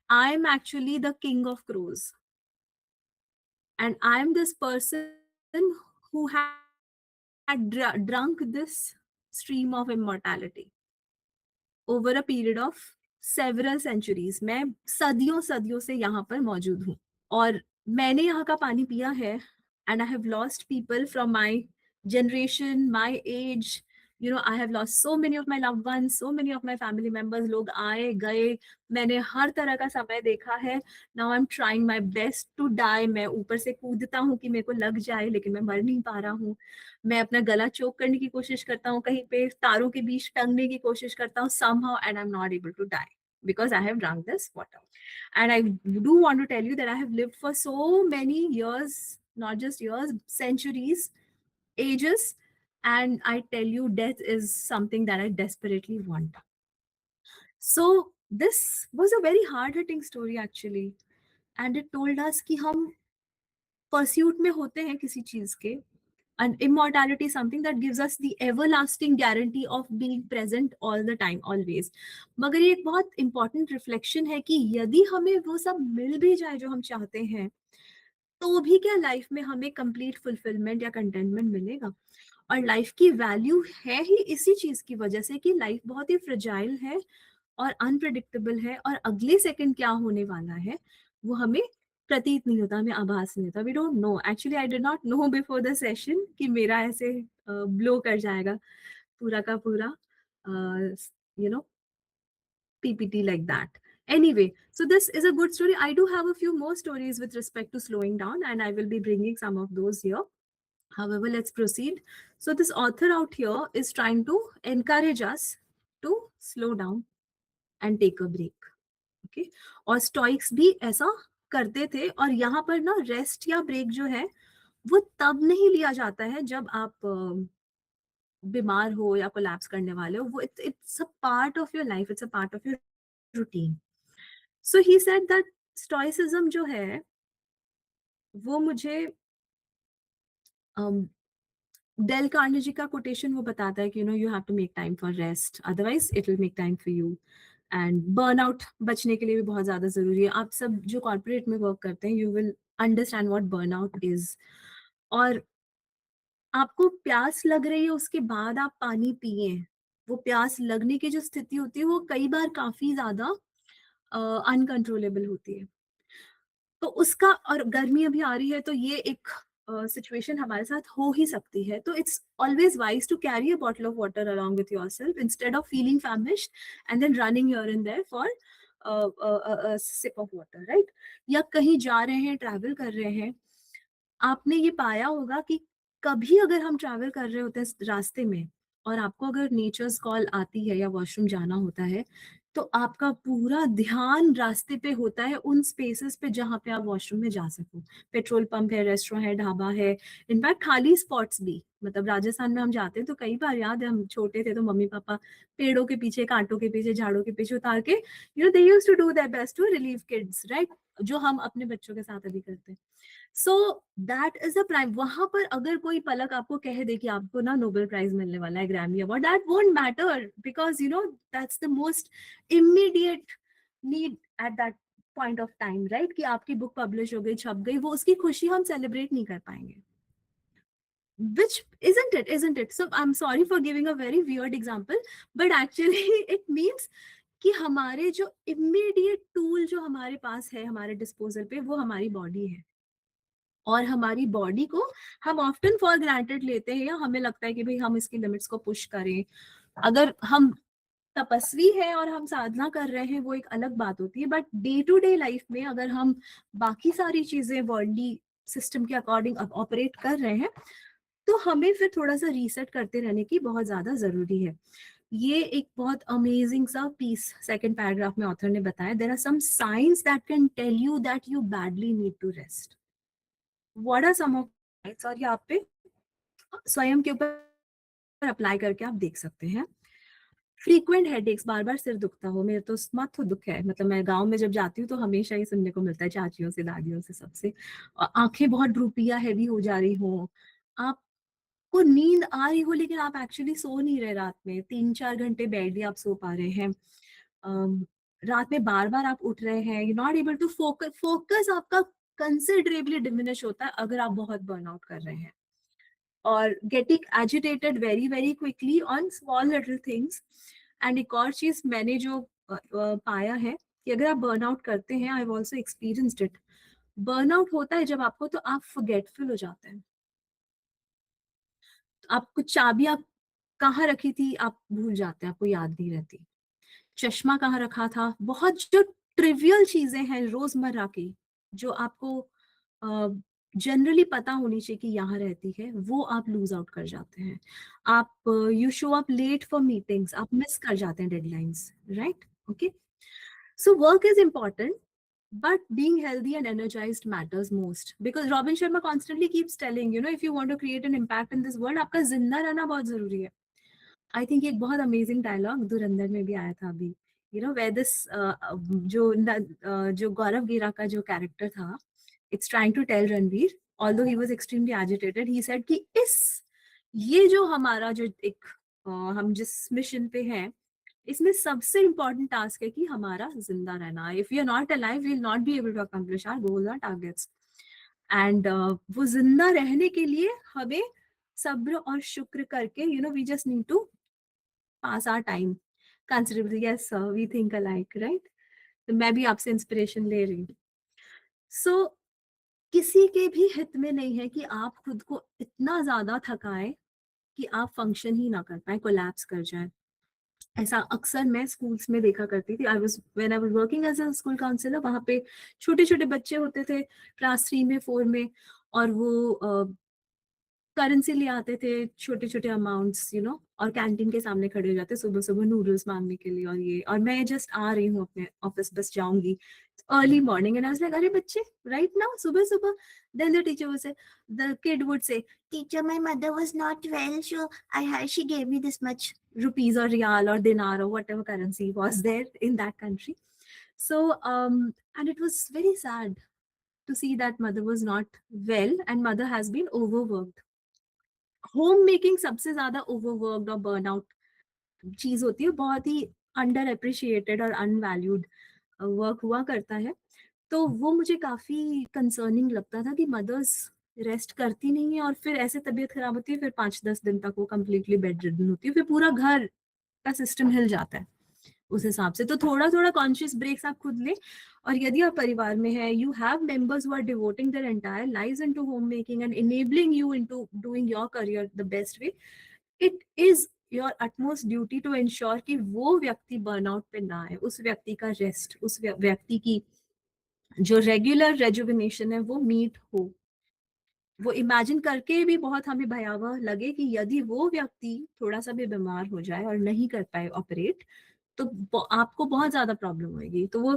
I'm actually the king of crows, and I'm this person who had drunk this stream of immortality over a period of several centuries. मैं सदियों सदियों से यहाँ पर मौजूद हूँ और मैंने यहाँ का पानी पिया है, and I have lost people from my generation, my age. You know, I have lost so many of my loved ones, so many of my family members. लोग आए गए, मैंने हर तरह का समय देखा है. Now I'm trying my best to die. मैं ऊपर से कूदता हूँ कि मेरे को लग जाए, लेकिन मैं मर नहीं पा रहा हूँ. मैं अपना गला चोक करने की कोशिश करता हूँ, कहीं पे तारों के बीच टंगने की कोशिश करता हूँ somehow, and I'm not able to die because I have drunk this water. And I do want to tell you that I have lived for so many years, not just years, centuries, ages, and I tell you, death is something that I desperately want. So this was a very hard-hitting story actually, and it told us कि हम pursuit में होते हैं किसी चीज के, and immortality is something that gives us the everlasting guarantee of being present all the time, always. मगर ये एक बहुत important reflection है कि यदि हमें वो सब मिल भी जाए जो हम चाहते हैं, तो भी क्या लाइफ में हमें complete fulfillment या contentment मिलेगा? और लाइफ की वैल्यू है ही इसी चीज की वजह से कि लाइफ बहुत ही फ्रेजाइल है और अनप्रिडिक्टेबल है, और अगले सेकंड क्या होने वाला है वो हमें प्रतीत नहीं होता, हमें आभास नहीं होता. We don't know. Actually I did not know before the session कि मेरा ऐसे ब्लो कर जाएगा पूरा का पूरा, you know, PPT like that. Anyway, so this is a good story. I do have a few more stories with respect to slowing down, and I will be bringing some of those here. However, let's proceed. So this author out here is trying to encourage us to slow down and take a break. Okay, और Stoics भी ऐसा करते थे. और यहाँ पर ना rest या ब्रेक जो है वो तब नहीं लिया जाता है जब आप बीमार हो या कोलैप्स करने वाले हो. वो it's a part of your life, it's a part of your routine. So he said that stoicism जो है वो मुझे डेल कार्नेजी का कोटेशन वो बताता है कि you know you have to make time for rest, otherwise it will make time for you. And burnout बचने के लिए भी बहुत ज़्यादा ज़रूरी है. आप सब जो कॉर्पोरेट में वर्क करते हैं, you will understand what burnout is. और आपको प्यास लग रही है, उसके बाद आप पानी पिए, वो प्यास लगने की जो स्थिति होती है वो कई बार काफ़ी ज़्यादा अनकंट्रोलेबल होती है. तो उसका, और गर्मी अभी आ रही है तो ये एक सिचुएशन हमारे साथ हो ही सकती है. तो it's always wise to carry a bottle of water along with yourself instead of feeling famished and then running here and there for sip of water, right? या कहीं जा रहे हैं, ट्रैवल कर रहे हैं, आपने ये पाया होगा कि कभी अगर हम ट्रैवल कर रहे होते हैं रास्ते में और आपको अगर नेचर्स कॉल आती है या वॉशरूम जाना होता है, तो आपका पूरा ध्यान रास्ते पे होता है उन स्पेसेस पे जहाँ पे आप वॉशरूम में जा सको. पेट्रोल पंप है, रेस्टोरेंट है, ढाबा है, इनफैक्ट खाली स्पॉट्स भी. मतलब राजस्थान में हम जाते हैं तो कई बार, याद है हम छोटे थे तो मम्मी पापा पेड़ों के पीछे, कांटों के पीछे, झाड़ों के पीछे उतार के, you know, they used to do their best to relieve kids, right? जो हम अपने बच्चों के साथ अभी करते हैं. So that is a prime. वहां पर अगर कोई पलक आपको कह दे कि आपको ना नोबेल प्राइज मिलने वाला है, Grammy award, that won't matter, because you know that's the most immediate need at that point of time, right? कि आपकी बुक पब्लिश हो गई, छप गई, वो उसकी खुशी हम सेलिब्रेट नहीं कर पाएंगे। Which isn't it? So I'm sorry for giving a very weird example, but actually it means कि हमारे जो इमीडिएट टूल जो हमारे पास है हमारे डिस्पोजल पे, वो हमारी बॉडी है। और हमारी बॉडी को हम ऑफ्टन फॉर ग्रांटेड लेते हैं, या हमें लगता है कि भाई हम इसकी लिमिट्स को पुश करें। अगर हम तपस्वी है और हम साधना कर रहे हैं, वो एक अलग बात होती है, but day to day life में अगर हम बाकी सारी चीजें वर्ल्डली सिस्टम के अकॉर्डिंग ऑपरेट कर रहे हैं, तो हमें फिर थोड़ा सा रीसेट करते रहने की बहुत ज्यादा जरूरी है। ये एक बहुत अमेजिंग सा पीस सेकंड पैराग्राफ में ऑथर ने बताया, there are some signs that can tell you that you badly need to rest. What are some of signs? और ये आप पे स्वयं के ऊपर अप्लाई करके आप देख सकते हैं। फ्रीक्वेंट हेडेक्स, बार बार सिर दुखता हो, मेरे तो माथा दुख है, मतलब मैं गांव में जब जाती हूँ तो हमेशा ही सुनने को मिलता है चाचियों से, दादियों से, सबसे। आंखें बहुत ड्रूपिया हैवी हो जा रही हो, आपको नींद आ रही हो लेकिन आप एक्चुअली सो नहीं रहे, रात में 3-4 घंटे बैठे आप सो पा रहे हैं, रात में बार बार आप उठ रहे हैं, you not able to focus, focus आपका कंसिडरेबली डिमिनिश होता है अगर आप बहुत बर्नआउट कर रहे हैं, और getting agitated very very quickly on small little things. And एक और चीज मैंने जो पाया है कि अगर आप बर्नआउट करते हैं, I have also experienced it, burnout होता है जब आपको, तो आप फॉरगेटफुल हो जाते हैं। आप कुछ चाबियां कहाँ रखी थी आप भूल जाते हैं, आपको याद नहीं रहती। चश्मा कहाँ रखा था, बहुत जो ट्रिवियल चीजें हैं रोजमर्रा की, जो आपको जनरली पता होनी चाहिए कि यहाँ रहती है, वो आप लूज आउट कर जाते हैं। आप you show up late for meetings, आप मिस कर जाते हैं deadlines, right? Okay, so work is important, but being healthy and energized matters most, because Robin Sharma constantly keeps telling, if you want to create an impact in this world, आपका जिंदा रहना बहुत जरूरी है। I think एक बहुत amazing dialogue धुरंधर में भी आया था अभी, वेयर दिस जो गौरव गिरा का जो कैरेक्टर था, it's trying to tell Ranveer, although he was extremely agitated, he said कि ये जो हमारा जो एक हम जिस मिशन पे हैं, इसमें सबसे इम्पोर्टेंट टास्क है कि हमारा जिंदा रहना। If you are not alive, we will not be able to accomplish our goals और टारगेट्स। एंड वो जिंदा रहने के लिए हमें सब्र और शुक्र करके, we just need to pass our time considerably. Yes sir, we think alike, right? तो मैं भी आपसे इंस्पिरेशन ले रही हूँ। सो किसी के भी हित में नहीं है कि आप खुद को इतना ज्यादा थकाएं कि आप फंक्शन ही ना कर पाए, कोलैप्स कर जाए। ऐसा अक्सर मैं स्कूल्स में देखा करती थी। When I was working as a school counsellor, वहां पे छोटे छोटे बच्चे होते थे क्लास 3 में, 4 में, और वो करेंसी ले आते थे, छोटे छोटे अमाउंट्स, और कैंटीन के सामने खड़े हो जाते सुबह सुबह नूडल्स मांगने के लिए। और मैं जस्ट आ रही हूँ अपने ऑफिस, बस जाऊंगी, early morning, and I was like, अरे बच्चे, राइट नाउ, सुबह सुबह। Then the teacher would say, the kid would say, teacher, my mother was not well, so she gave me this much rupees or riyal or dinar or whatever currency was there in that country. So and it was very sad to see that mother was not well and mother has been overworked. Home making सबसे ज्यादा overworked और burnout चीज होती है, बहुत ही under appreciated और अनवैल्यूड work हुआ करता है। तो वो मुझे काफी कंसर्निंग लगता था कि मदर्स रेस्ट करती नहीं है, और फिर ऐसे तबीयत खराब होती है, फिर 5-10 दिन तक वो कंप्लीटली बेड रिडन होती है, फिर पूरा घर का सिस्टम हिल जाता है उस हिसाब से। तो थोड़ा थोड़ा कॉन्शियस ब्रेक्स आप खुद लें। और यदि आप परिवार में है, you have members who are devoting their entire lives into home making and enabling you into doing your career the best way, it is your utmost duty to ensure कि वो व्यक्ति बर्नआउट पे ना आए, उस व्यक्ति का रेस्ट, उस व्यक्ति की जो रेगुलर रेजुविनेशन है वो मीट हो। वो इमेजिन करके भी बहुत हमें भयावह लगे कि यदि वो व्यक्ति थोड़ा सा भी बीमार हो जाए और नहीं कर पाए ऑपरेट, तो आपको बहुत ज्यादा प्रॉब्लम होगी। तो वो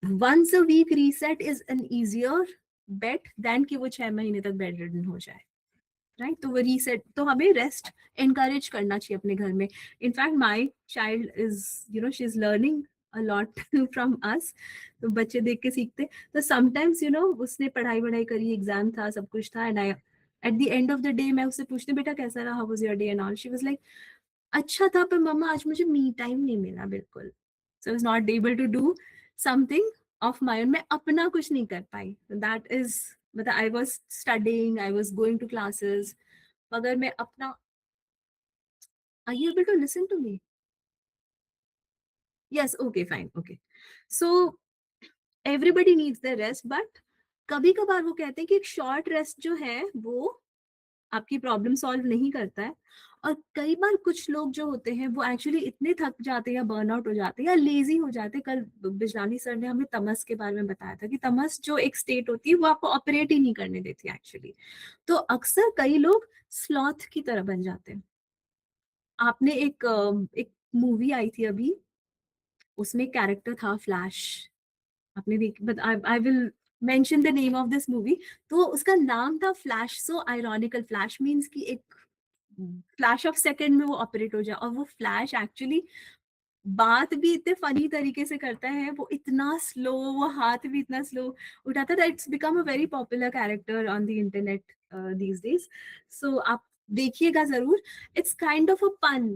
once a week reset is an easier bet then कि वो 6 महीने तक बेड रिडन हो जाए, राइट? तो वो रीसेट, तो हमें रेस्ट एनकरेज करना चाहिए अपने घर में। In fact my child is she is learning a lot from us. तो बच्चे देख के सीखते. तो sometimes you know उसने पढ़ाई वढ़ाई करी, एग्जाम था, सब कुछ था, and I at the end of the day मैं उससे पूछती बेटा कैसा रहा, how was your day and all. She was like अच्छा था पर मम्मा आज मुझे मी टाइम नहीं मिला बिल्कुल. So I was not able to do something of my own. मैं अपना कुछ नहीं कर पाई. That is मतलब I was studying, I was going to classes. मगर मैं अपना. Are you able to listen to me? Yes, okay, fine, okay. So everybody needs their rest, but कभी कभार वो कहते हैं कि एक शॉर्ट रेस्ट जो है वो आपकी प्रॉब्लम सॉल्व नहीं करता है. और कई बार कुछ लोग जो होते हैं वो एक्चुअली इतने थक जाते हैं या बर्नआउट हो जाते हैं या लेजी हो जाते हैं. कल बिजलानी सर ने हमें तमस के बारे में बताया था कि तमस जो एक स्टेट होती है वो आपको ऑपरेट ही नहीं करने देती एक्चुअली. तो अक्सर कई लोग स्लॉथ की तरह बन जाते हैं. आपने एक मूवी आई थी अभी, उसमें कैरेक्टर था फ्लैश. आपने देख but I will mention the name of this movie. तो उसका नाम था फ्लैश. सो आयरॉनिकल. फ्लैश मींस कि एक फ्लैश ऑफ सेकंड में वो ऑपरेट हो जाए. और वो फ्लैश एक्चुअली बात भी इतने फनी तरीके से करता है, वो इतना स्लो, वो हाथ भी इतना स्लो उठाता था. It's become a very popular character on the internet these days. So आप देखिएगा जरूर. इट्स काइंड ऑफ अ पन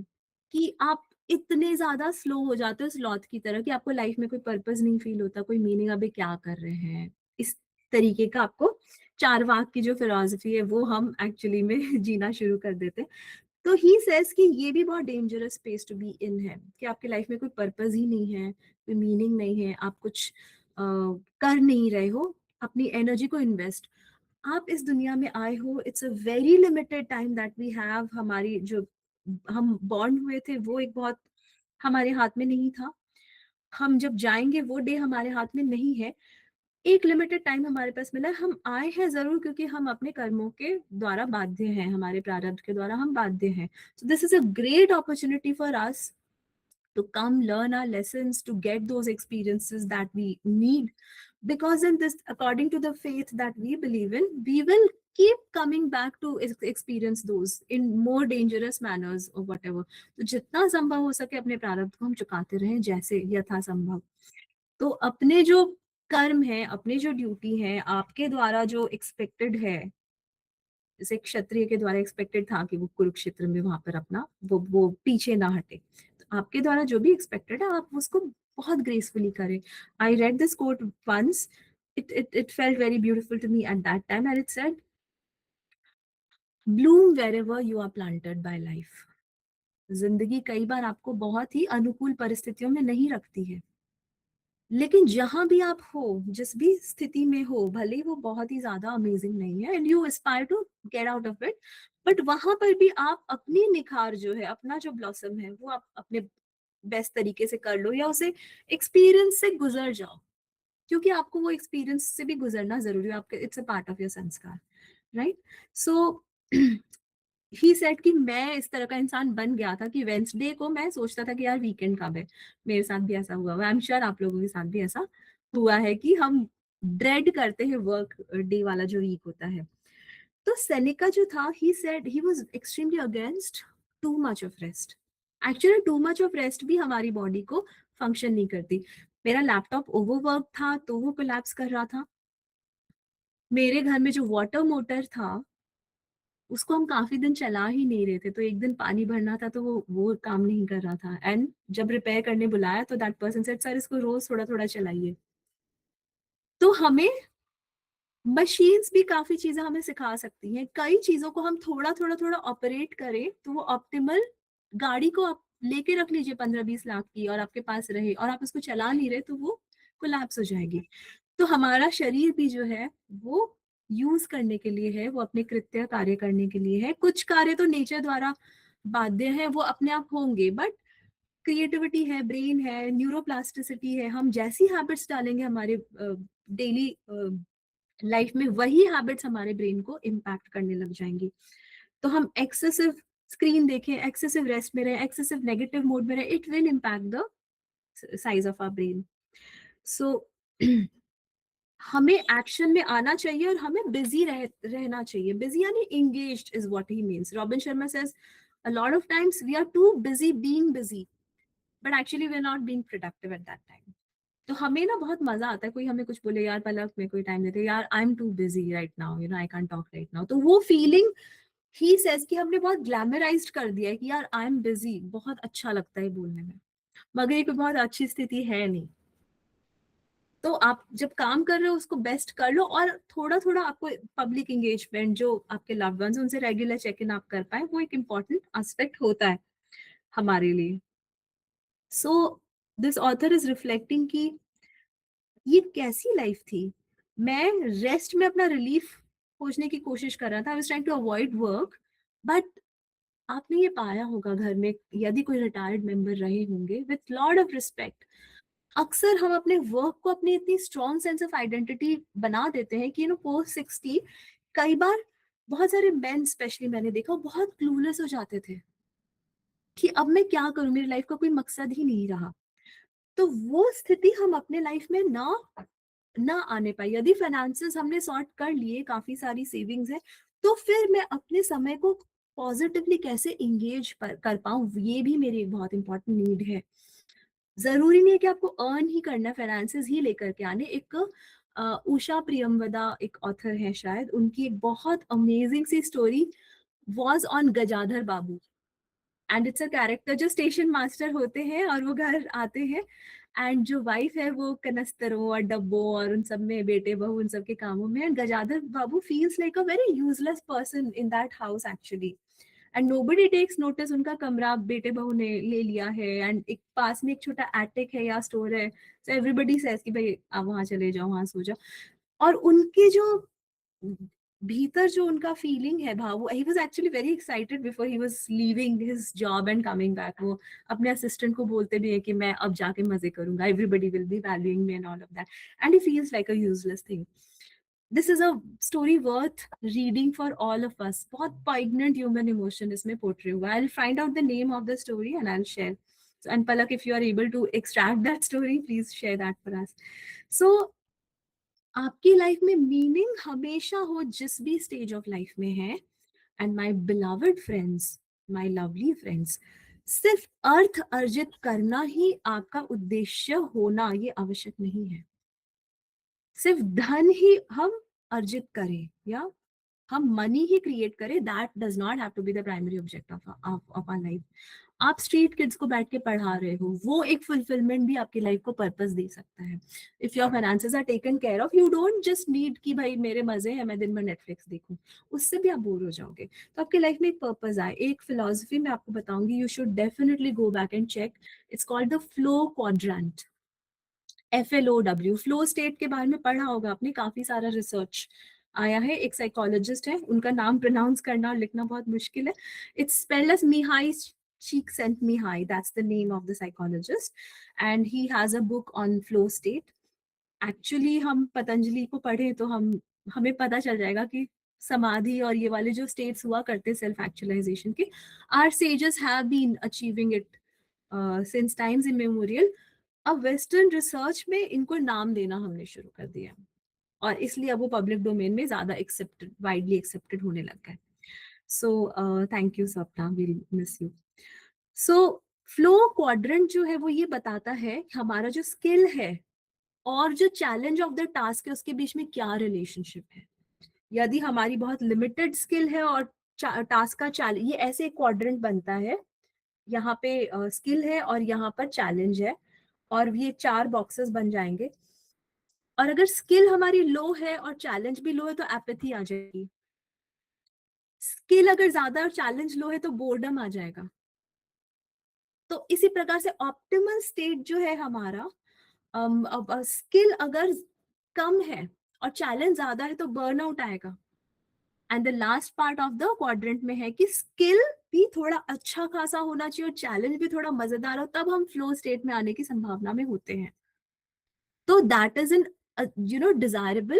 कि आप इतने ज्यादा स्लो हो जाते हो स्लॉथ की तरह कि आपको लाइफ में कोई पर्पस नहीं फील होता, कोई मीनिंग. अभी क्या कर रहे हैं, इस तरीके का आपको चारवाक की जो फिलॉसफी है वो हम एक्चुअली में जीना शुरू कर देते हैं. तो ही सेज कि ये भी बहुत dangerous space to be in है कि आपके लाइफ में कोई पर्पस ही नहीं है, कोई मीनिंग नहीं है, आप कुछ कर नहीं रहे हो अपनी एनर्जी को इन्वेस्ट. आप इस दुनिया में आए हो, it's a very limited time that we have. हमारी जो हम बॉर्न हुए थे वो एक बहुत हमारे हाथ में नहीं था. हम जब जाएंगे वो डे हमारे हाथ में नहीं है. एक लिमिटेड टाइम हमारे पास मिला है. हम आए हैं जरूर क्योंकि हम अपने कर्मों के द्वारा बाध्य हैं, हमारे प्रारब्ध के द्वारा हम बाध्य हैं. सो this is a great opportunity for us to come learn our lessons, to get those experiences that we need, because in this, according to the faith that we believe in, we will keep coming back to experience those in more dangerous manners or whatever. तो जितना संभव हो सके अपने प्रारब्ध को हम चुकाते रहें जैसे यथा संभव. तो अपने जो कर्म है, अपने जो ड्यूटी है, आपके द्वारा जो एक्सपेक्टेड है, जैसे क्षत्रिय के द्वारा एक्सपेक्टेड था कि वो कुरुक्षेत्र में वहां पर अपना वो पीछे ना हटे. तो आपके द्वारा जो भी एक्सपेक्टेड है आप उसको बहुत ग्रेसफुली करें. I read this quote once. it felt very beautiful to me at that time, and it said, bloom wherever you are planted by life. जिंदगी कई बार आपको बहुत ही अनुकूल परिस्थितियों में नहीं रखती है, लेकिन जहां भी आप हो, जिस भी स्थिति में हो, भले वो बहुत ही ज्यादा अमेजिंग नहीं है and you aspire to get out of it, but वहां पर भी आप अपनी निखार जो है, अपना जो ब्लॉसम है वो आप अपने बेस्ट तरीके से कर लो या उसे एक्सपीरियंस से गुजर जाओ. क्योंकि आपको वो एक्सपीरियंस से भी गुजरना जरूरी है. आपके it's a part of your संस्कार, राइट. सो ही सेड कि मैं इस तरह का इंसान बन गया था कि वेंसडे को मैं सोचता था कि यार वीकेंड कब है. मेरे साथ भी ऐसा हुआ. आई एम श्योर आप लोगों के साथ भी ऐसा हुआ है कि हम ड्रेड करते हैं वर्क डे वाला जो वीक होता है. तो सेनेका जो था, he said he was extremely against too much of rest. Actually too much of rest भी हमारी बॉडी को फंक्शन नहीं करती. मेरा लैपटॉप ओवरवर्क था तो वो कोलैप्स कर रहा था. मेरे घर में जो वाटर मोटर था उसको हम काफी दिन चला ही नहीं रहे थे. तो एक दिन पानी भरना था तो वो काम नहीं कर रहा था. एंड जब रिपेयर करने बुलाया तो दैट पर्सन सेड सर इसको रोज थोड़ा थोड़ा चलाइए. तो हमें मशीन्स भी काफी चीजें हमें सिखा सकती हैं. कई चीजों को हम थोड़ा थोड़ा थोड़ा ऑपरेट करें तो वो ऑप्टिमल. गाड़ी को आप लेके रख लीजिए 15-20 लाख की और आपके पास रहे और आप उसको चला नहीं रहे तो वो कोलैप्स हो जाएगी. तो हमारा शरीर भी जो है वो यूज करने के लिए है, वो अपने कृत्य कार्य करने के लिए है. कुछ कार्य तो नेचर द्वारा बाध्य है, वो अपने आप होंगे, बट क्रिएटिविटी है, ब्रेन है, न्यूरोप्लास्टिसिटी है. हम जैसी हैबिट्स डालेंगे हमारे डेली लाइफ में, वही हैबिट्स हमारे ब्रेन को इम्पैक्ट करने लग जाएंगी. तो हम एक्सेसिव स्क्रीन देखें, एक्सेसिव रेस्ट में रहे, एक्सेसिव नेगेटिव मोड में रहे, it will impact the size of our brain. So हमें एक्शन में आना चाहिए और हमें बिजी रहना चाहिए. बिजी यानी engaged is what he means. Robin Sharma says a lot of times we are too busy being busy. But actually we are not being productive at that time. तो हमें ना बहुत मजा आता है, कोई हमें कुछ बोले, यार पलक मेरे को टाइम देते, यार I am too busy right now, you know I can talk right now. तो वो फीलिंग ही सेज कि हमने बहुत ग्लैमराइज्ड कर दिया है कि यार आई एम बिजी, बहुत अच्छा लगता है बोलने में, मगर ये कोई बहुत अच्छी स्थिति है नहीं. तो आप जब काम कर रहे हो उसको बेस्ट कर लो, और थोड़ा थोड़ा आपको पब्लिक एंगेजमेंट, जो आपके लव्ड वंस उनसे रेगुलर चेक इन आप कर पाए, वो एक इम्पॉर्टेंट एस्पेक्ट होता है हमारे लिए. So this author is reflecting कि ये कैसी लाइफ थी. मैं रेस्ट में अपना रिलीफ खोजने की कोशिश कर रहा था, I was trying to avoid work. But आपने ये पाया होगा घर में, यदि कोई रिटायर्ड मेंबर रहे होंगे, विथ लॉट ऑफ रिस्पेक्ट, अक्सर हम अपने वर्क को अपनी इतनी स्ट्रॉन्ग सेंस ऑफ आइडेंटिटी बना देते हैं कि यू नो पोस्ट 60 कई बार बहुत सारे मेन स्पेशली मैंने देखा बहुत क्लूलेस हो जाते थे कि अब मैं क्या करूं, मेरी लाइफ का कोई मकसद ही नहीं रहा. तो वो स्थिति हम अपने लाइफ में ना आने पाई. यदि फाइनेंसेस हमने सॉर्ट कर लिए, काफी सारी सेविंग्स है, तो फिर मैं अपने समय को पॉजिटिवली कैसे एंगेज कर पाऊं, ये भी मेरी एक बहुत इंपॉर्टेंट नीड है. जरूरी नहीं है कि आपको अर्न ही करना, फाइनेंसेस ही लेकर के आने. एक उषा प्रियमवदा एक ऑथर है शायद, उनकी एक बहुत अमेजिंग सी story was on Gajadhar Babu. And it's a character जो स्टेशन मास्टर होते हैं और वो घर आते हैं, एंड जो वाइफ है वो कनस्तरों और डब्बों और उन सब में, बेटे बहू उन सब के कामों में, and Gajadhar Babu feels like a very useless person in that house actually. And nobody takes notice, उनका कमरा बेटे बहू ने ले लिया है, एंड एक पास में एक छोटा एटिक है या स्टोर है, सो एवरीबडी सेज कि भाई आप वहां चले जाओ, वहां सो जाओ. और उनके जो भीतर जो उनका फीलिंग है, भाव, he was actually very excited before he was leaving his job and coming back. वो अपने असिस्टेंट को बोलते भी है कि मैं अब जाके मजे करूंगा, everybody will be valuing me and all of that, and he feels like a useless thing. This is a story worth reading for all of us. बहुत पॉइग्नेंट ह्यूमन इमोशन इसमें पोर्ट्रे हुआ है. I will find out the name of the story and I will share. And Palak, if you are able to extract that story, please share that for us. So आपकी life में meaning हमेशा हो जिस भी stage of life में है. And my beloved friends, my lovely friends, सिर्फ अर्थ अर्जित करना ही आपका उद्देश्य होना ये आवश्यक नहीं है. सिर्फ धन ही हम अर्जित करें या हम मनी ही क्रिएट करें, that does not have to be the primary object of our life. आप स्ट्रीट किड्स को बैठ के पढ़ा रहे हो, वो एक फुलफिलमेंट भी आपकी लाइफ को पर्पस दे सकता है. If your finances are taken care of, you don't just need कि भाई मेरे मजे हैं, मैं दिन भर नेटफ्लिक्स देखूं, उससे भी आप बोर हो जाओगे. तो आपकी लाइफ में एक पर्पस आए. एक फिलॉसफी मैं आपको बताऊंगी, you should definitely go back and check. It's called the flow quadrant, FLOW. Flow state के बारे में पढ़ा होगा आपने, काफी सारा रिसर्च आया है. एक साइकोलॉजिस्ट है, उनका नाम प्रोनाउंस करना और लिखना बहुत मुश्किल है. It's spelled as Mihaly Csikszentmihalyi, that's the name of the psychologist, and he has a book on flow state. Actually हम पतंजलि को पढ़े तो हमें पता चल जाएगा कि समाधि और ये वाले जो स्टेट्स हुआ करते सेल्फ एक्चुअलाइजेशन के, our sages have been achieving it since times immemorial. अब वेस्टर्न रिसर्च में इनको नाम देना हमने शुरू कर दिया, और इसलिए अब वो पब्लिक डोमेन में ज्यादा एक्सेप्टेड, वाइडली एक्सेप्टेड होने लग गए. सो थैंक यू सपना, will miss you. So flow quadrant जो है वो ये बताता है हमारा जो स्किल है और जो चैलेंज ऑफ द टास्क है उसके बीच में क्या रिलेशनशिप है. यदि हमारी बहुत लिमिटेड स्किल है और टास्क का चैलेंज, ये ऐसे एक क्वाड्रेंट बनता है, यहाँ पे स्किल है और यहाँ पर चैलेंज है, और ये 4 बॉक्सेस बन जाएंगे. और अगर स्किल हमारी लो है और चैलेंज भी लो है तो एपैथी आ जाएगी. स्किल अगर ज्यादा और चैलेंज लो है तो बोर्डम आ जाएगा. तो इसी प्रकार से ऑप्टिमल स्टेट जो है हमारा, स्किल अगर कम है और चैलेंज ज्यादा है तो बर्नआउट आएगा. And the last part of the quadrant में है कि स्किल भी थोड़ा अच्छा खासा होना चाहिए और चैलेंज भी थोड़ा मजेदार हो, तब हम फ्लो स्टेट में आने की संभावना में होते हैं. तो that is an desirable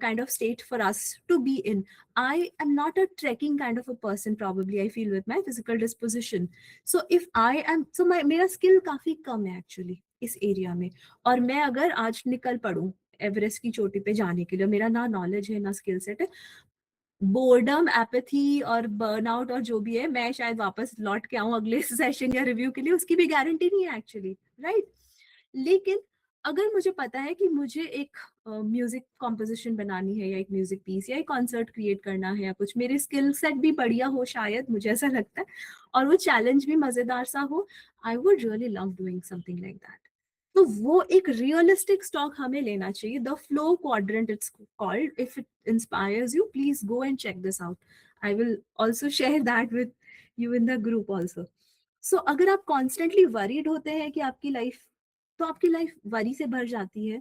kind of state for us to be in. I am not a trekking kind of a person, probably I feel, with my physical disposition. So if I am, so मेरा skill काफी कम है actually इस area में. और मैं अगर आज निकल पड़ूं एवरेस्ट की चोटी पे जाने के लिए, मेरा ना नॉलेज है ना स्किल सेट है, बोर्डम, एपैथी और बर्नआउट और जो भी है, मैं शायद वापस लौट के आऊं अगले सेशन या रिव्यू के लिए, उसकी भी गारंटी नहीं है एक्चुअली, राइट? लेकिन अगर मुझे पता है कि मुझे एक म्यूजिक कॉम्पोजिशन बनानी है या एक म्यूजिक पीस या एक कॉन्सर्ट क्रिएट करना है या कुछ, मेरे स्किल सेट भी बढ़िया हो शायद, मुझे ऐसा लगता है, और वो चैलेंज भी मजेदार सा हो, I would really love doing something like that. तो वो एक रियलिस्टिक स्टॉक हमें लेना चाहिए, the flow quadrant it's called. If it inspires you, please go and check this out. I will also share that with you in the group also. So अगर आप constantly worried होते हैं कि आपकी life, तो आपकी लाइफ वरी से भर जाती है।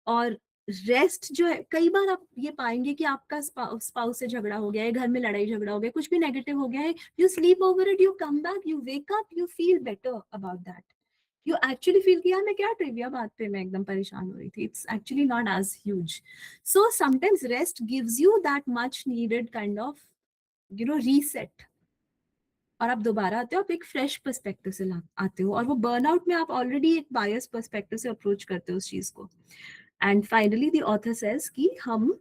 और रेस्ट जो है, कई बार आप ये पाएंगे कि आपका स्पाउस से झगड़ा हो गया है, घर में लड़ाई झगड़ा हो गया, कुछ भी नेगेटिव हो गया है, you sleep over it, you come back, you wake up, you feel better about that. You actually feel कि यार मैं क्या ट्रिविया बात पे मैं एकदम परेशान हो रही थी, it's actually not as huge. So sometimes rest gives you that much needed kind of reset, और आप दोबारा आते हो, आप एक फ्रेश पर्सपेक्टिव से आते हो, और वो बर्नआउट में आप ऑलरेडी एक बायस पर्सपेक्टिव से अप्रोच करते हो उस चीज को। And finally the author says कि हम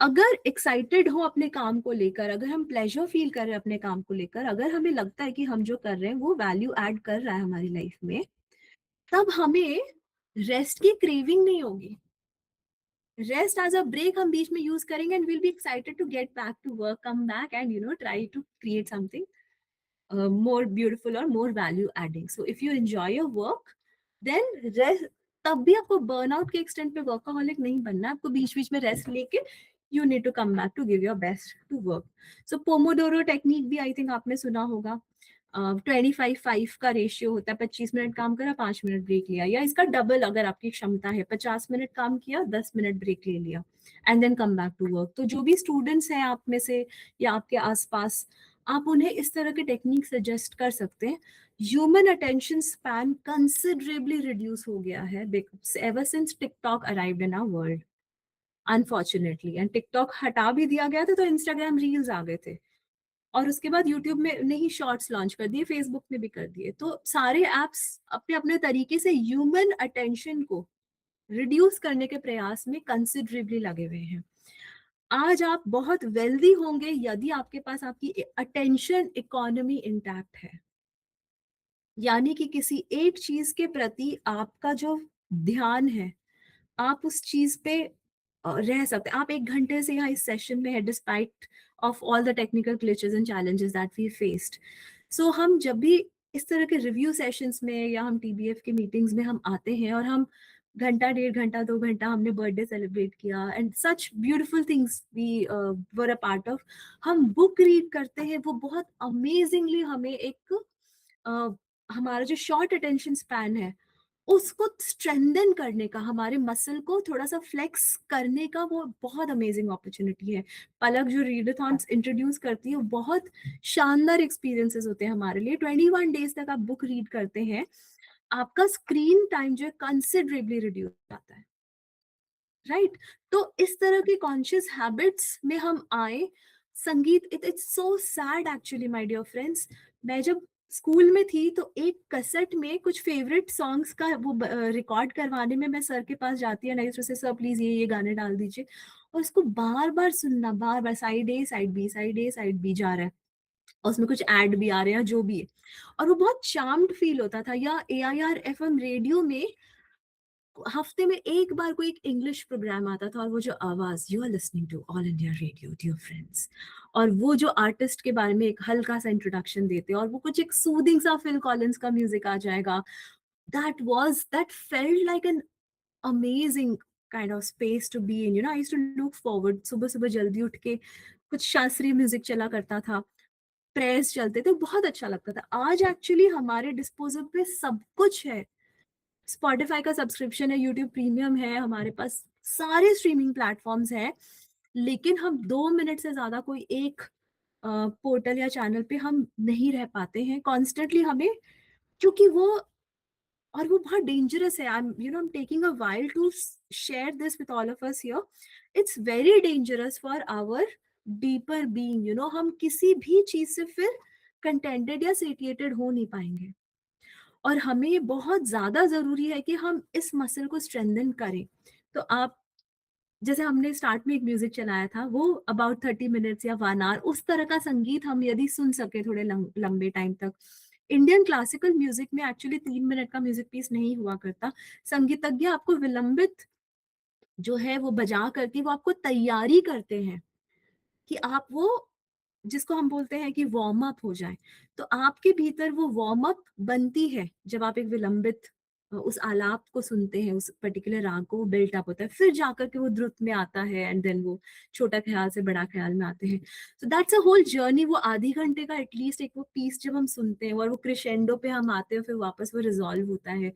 अगर एक्साइटेड हो अपने काम को लेकर, अगर हम प्लेजर फील कर रहे हैं अपने काम को लेकर, अगर हमें लगता है कि हम जो कर रहे हैं वो वैल्यू ऐड कर रहा है हमारी लाइफ में, तब हमें रेस्ट की क्रेविंग नहीं होगी। रेस्ट एज अ ब्रेक हम बीच में यूज करेंगे, and will be excited to get back to work, come back and try to create something more beautiful or more value adding. So if you enjoy your work, then rest, तब भी आपको burnout के extent पे workaholic नहीं बनना, आपको बीच बीच में rest लेके you need to come back to give your best to work. So pomodoro technique भी आई थिंक आपने सुना होगा। 25-5 का रेशियो होता है, 25 मिनट काम करा, 5 मिनट ब्रेक लिया, या इसका डबल अगर आपकी क्षमता है, 50 मिनट काम किया, 10 मिनट ब्रेक ले लिया, and then come back to work. तो जो भी स्टूडेंट्स हैं आप में से या आपके आसपास, आप उन्हें इस तरह के टेक्निक सजेस्ट कर सकते हैं। Human attention span considerably reduce हो गया है ever since TikTok arrived in our world, unfortunately. And TikTok हटा भी दिया गया था तो इंस्टाग्राम रील्स आ गए थे, और उसके बाद यूट्यूब में नहीं शॉर्ट्स लॉन्च कर दिए, फेसबुक में भी कर दिए। तो सारे एप्स अपने अपने तरीके से ह्यूमन अटेंशन को रिड्यूस करने के प्रयास में कंसिडरेबली लगे हुए हैं। आज आप बहुत वेल्दी होंगे यदि आपके पास आपकी अटेंशन इकोनॉमी इंटैक्ट है, यानी कि किसी एक चीज के प्रति आपका जो ध्यान है, आप उस चीज पे रह सकते हैं। आप 1 घंटे से यहाँ इस सेशन में है, despite of all the technical glitches and challenges that we faced. So हम जब भी इस तरह के रिव्यू सेशंस में या हम टीबीएफ के मीटिंग्स में हम आते हैं, और हम घंटा, 1.5 घंटा, 2 घंटा हमने बर्थडे सेलिब्रेट किया, and such beautiful things we were a part of, हम बुक रीड करते हैं, वो बहुत अमेजिंगली हमें एक हमारा जो शॉर्ट अटेंशन स्पैन है उसको स्ट्रेंथन करने का, हमारे मसल को थोड़ा सा फ्लेक्स करने का, वो बहुत अमेजिंग अपॉर्चुनिटी है। पलक जो रीडाथॉन्स इंट्रोड्यूस करती है, वो बहुत शानदार एक्सपीरियंसेस होते हैं हमारे लिए। 21 डेज तक आप बुक रीड करते हैं, आपका स्क्रीन टाइम जो है कंसिडरेबली रिड्यूस हो जाता है, राइट? तो इस तरह के कॉन्शियस हैबिट्स में हम आए। संगीत, it's so sad actually my dear friends. मैं जब स्कूल में थी तो एक कैसेट में कुछ फेवरेट सॉन्ग्स का वो रिकॉर्ड करवाने में मैं सर के पास जाती है, नहीं से सर प्लीज ये गाने डाल दीजिए, और उसको बार बार सुनना, बार बार साइड ए साइड बी, साइड ए साइड बी जा रहा है, और उसमें कुछ ऐड भी आ रहे हैं जो भी है, और वो बहुत चार्म्ड फील होता था। या AIR FM रेडियो में हफ्ते में एक बार कोई एक इंग्लिश प्रोग्राम आता था, और वो जो आवाज, you are listening to All India Radio dear friends, और वो जो आर्टिस्ट के बारे में एक हल्का सा इंट्रोडक्शन देते, और वो कुछ एक सूदिंग सा फिल कॉलिंस का म्यूजिक आ जाएगा, that felt like an amazing kind of space to be in. I used to look forward, सुबह सुबह जल्दी उठ के कुछ शास्त्रीय म्यूजिक चला करता था, प्रेयर्स चलते थे, बहुत अच्छा लगता था। आज एक्चुअली हमारे डिस्पोजल पे सब कुछ है, स्पॉटिफाई का सब्सक्रिप्शन है, यूट्यूब प्रीमियम है, हमारे पास सारे स्ट्रीमिंग प्लेटफॉर्म्स हैं, लेकिन हम 2 मिनट से ज्यादा कोई एक पोर्टल या चैनल पे हम नहीं रह पाते हैं कॉन्स्टेंटली हमें, क्योंकि वो, और वो बहुत डेंजरस है। I'm taking a while to share this with all of us here. It's very dangerous for our deeper being. हम किसी भी चीज से फिर कंटेंटेड या सेटिएटेड हो नहीं पाएंगे, और हमें ये बहुत ज्यादा जरूरी है कि हम इस मसल को स्ट्रेंथन करें। तो आप जैसे हमने स्टार्ट में एक म्यूजिक चलाया था, वो अबाउट 30 मिनट्स या 1 आवर, उस तरह का संगीत हम यदि सुन सके थोड़े लंबे टाइम तक। इंडियन क्लासिकल म्यूजिक में एक्चुअली 3 मिनट का म्यूजिक पीस नहीं हुआ करता। संगीतज्ञ आपको विलंबित जो है वो बजा करके वो आपको तैयारी करते हैं कि आप वो, जिसको हम बोलते हैं कि वार्म अप हो जाए। तो आपके भीतर वो वार्म अप बनती है जब आप एक विलंबित उस आलाप को सुनते हैं, उस पर्टिकुलर राग को, बिल्ट अप होता है, फिर जाकर के वो द्रुत में आता है, एंड देन वो छोटा ख्याल से बड़ा ख्याल में आते हैं। So that's a whole journey. वो आधी घंटे का एटलीस्ट एक वो पीस जब हम सुनते हैं और वो क्रिशेंडो पे हम आते हैं, फिर वापस वो रिजॉल्व होता है,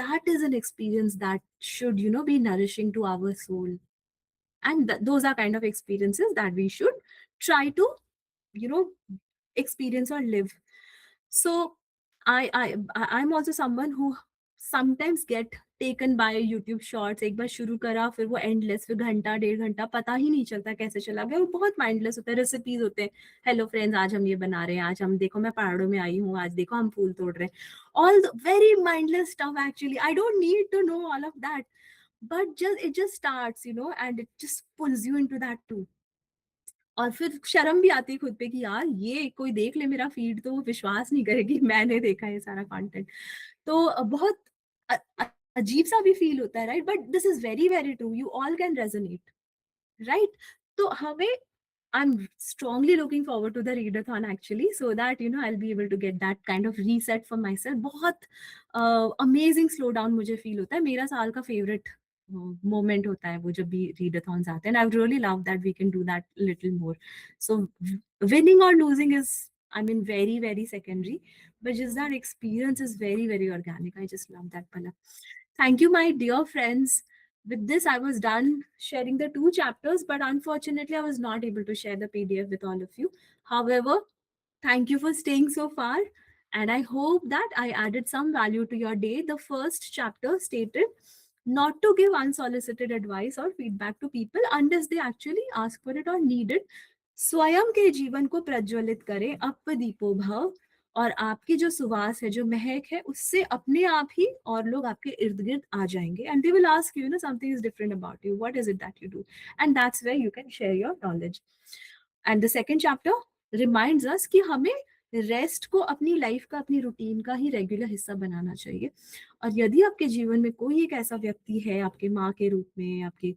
that is an experience that should be nourishing to our soul. And those are kind of experiences that we should try to you know experience or live. So I'm also someone who sometimes get taken by YouTube shorts. एक बार शुरू करा, फिर वो endless, फिर घंटा 1.5 घंटा पता ही नहीं चलता कैसे चला गया। वो बहुत माइंडलेस होता है। रेसिपीज होते हैं, हेलो फ्रेंड्स आज हम ये बना रहे हैं, आज हम देखो मैं पहाड़ों में आई हूँ, आज देखो हम फूल तोड़ रहे हैं, all very mindless stuff. Actually I don't need to know all of that, but just it just starts, and it just pulls you into that too. और फिर शर्म भी आती है खुद पे कि यार ये कोई देख ले मेरा फीड तो वो विश्वास नहीं करेगी मैंने देखा है सारा कंटेंट। तो बहुत अजीब सा भी फील होता है, right? But this is very very true, you all can resonate, right? तो हमें, I'm strongly looking forward to the readathon actually, so that I'll be able to get that kind of reset for myself. बहुत amazing slow down मुझे feel होता है। मेरा साल का favorite moment होता है वो जब भी readathons आते हैं, and I really love that we can do that little more. So winning or losing is, I mean, very very secondary, but just that experience is very very organic. I just love that, Palak. Thank you, my dear friends. With this, I was done sharing the 2 chapters, but unfortunately, I was not able to share the PDF with all of you. However, thank you for staying so far, and I hope that I added some value to your day. The first chapter stated not to give unsolicited advice or feedback to people unless they actually ask for it or need it. स्वयं के जीवन को प्रज्वलित करें, अपदीपो भव, और आपकी जो सुवास है, जो महक है, उससे अपने आप ही और लोग आपके इर्द गिर्द आ जाएंगे, and they will ask you, something is different about you, what is it that you do, and that's where you can share your knowledge. And the second chapter reminds us कि हमें रेस्ट को अपनी life का, अपनी routine का ही regular हिस्सा बनाना चाहिए. और यदि आपके जीवन में कोई एक ऐसा व्यक्ति है, आपके माँ के रूप में, आपके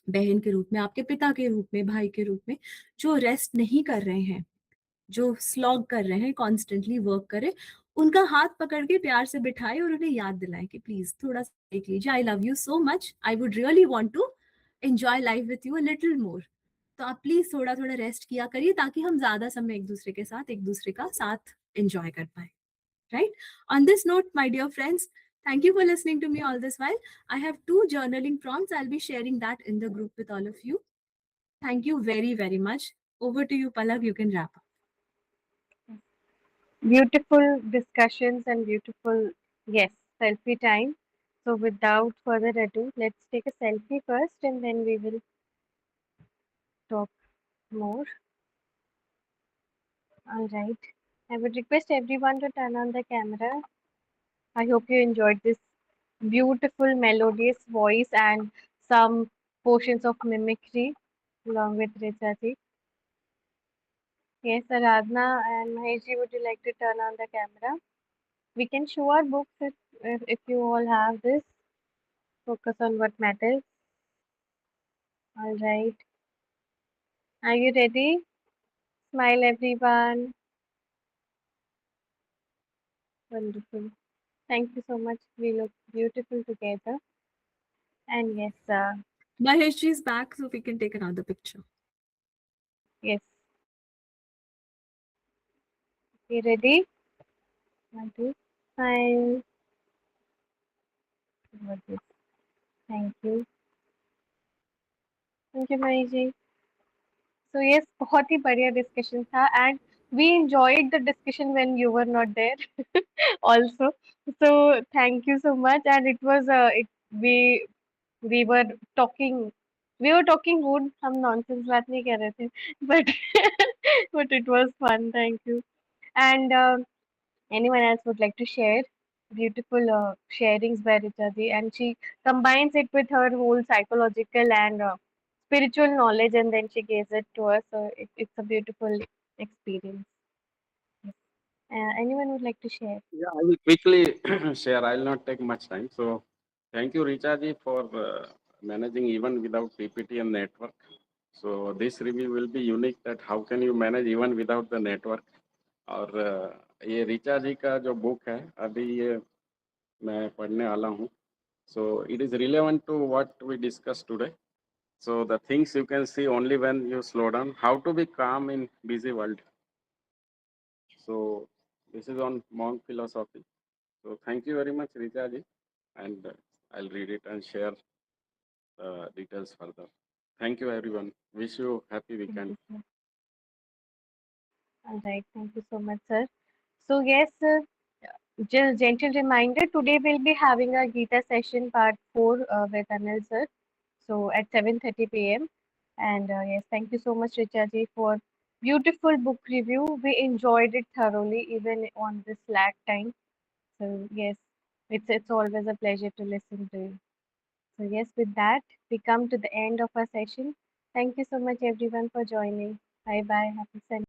बहन के रूप में, आपके पिता के रूप में, भाई के रूप में, जो रेस्ट नहीं कर रहे हैं, जो स्लॉग कर रहे हैं, कॉन्स्टेंटली वर्क करें, उनका हाथ पकड़ के प्यार से बिठाए और उन्हें याद दिलाएं कि प्लीज थोड़ा सा देख लीजिए, I love you so much, I would really want to enjoy life with you a little more. तो आप प्लीज थोड़ा थोड़ा रेस्ट किया करिए, ताकि हम ज्यादा समय एक दूसरे के साथ, एक दूसरे का साथ एंजॉय कर पाए, right? On this note, my dear friends, thank you for listening to me all this while. I have 2 journaling prompts. I'll be sharing that in the group with all of you. Thank you very, very much. Over to you, Palak. You can wrap up. Beautiful discussions and beautiful, yes, selfie time. So without further ado, let's take a selfie first and then we will talk more. All right. I would request everyone to turn on the camera. I hope you enjoyed this beautiful melodious voice and some portions of mimicry along with Richa. Yes, Aradhana and Maheshji, would you like to turn on the camera? We can show our books if you all have this. Focus on what matters. All right. Are you ready? Smile, everyone. Wonderful. Thank you so much. We look beautiful together. And yes, Mahesh is back, so we can take another picture. yes. You ready? 1, 2. Smile. What is- Thank you. Thank you, Maheshji. So yes, बहुत ही बढ़िया discussion था and we enjoyed the discussion when you were not there also. So thank you so much and it was we were talking good. हम nonsense बात नहीं कर रहे थे but but it was fun. Thank you. And anyone else would like to share? beautiful sharings by Richa ji, and she combines it with her whole psychological and spiritual knowledge, and then she gives it to us. So it's a beautiful experience. Yes. Anyone would like to share? Yeah, I will quickly share. I will not take much time. So, thank you, Richa ji, for managing even without PPT and network. So, this review will be unique. That how can you manage even without the network? और ये ऋचा जी का जो book है अभी ये मैं पढ़ने वाला हूँ. So it is relevant to what we discussed today. So the things you can see only when you slow down. How to be calm in busy world. So this is on monk philosophy. So thank you very much, Richa ji, and I'll read it and share details further. Thank you, everyone. Wish you happy Thank weekend. you, sir. All right, thank you so much, sir. So yes, sir, just gentle reminder, today we'll be having a Gita session part 4 with Anil sir. So at 7:30 p.m. And yes, thank you so much, Richa ji, for beautiful book review. We enjoyed it thoroughly, even on this lag time. So yes, it's always a pleasure to listen to you. So yes, with that, we come to the end of our session. Thank you so much, everyone, for joining. Bye bye. Happy Sunday.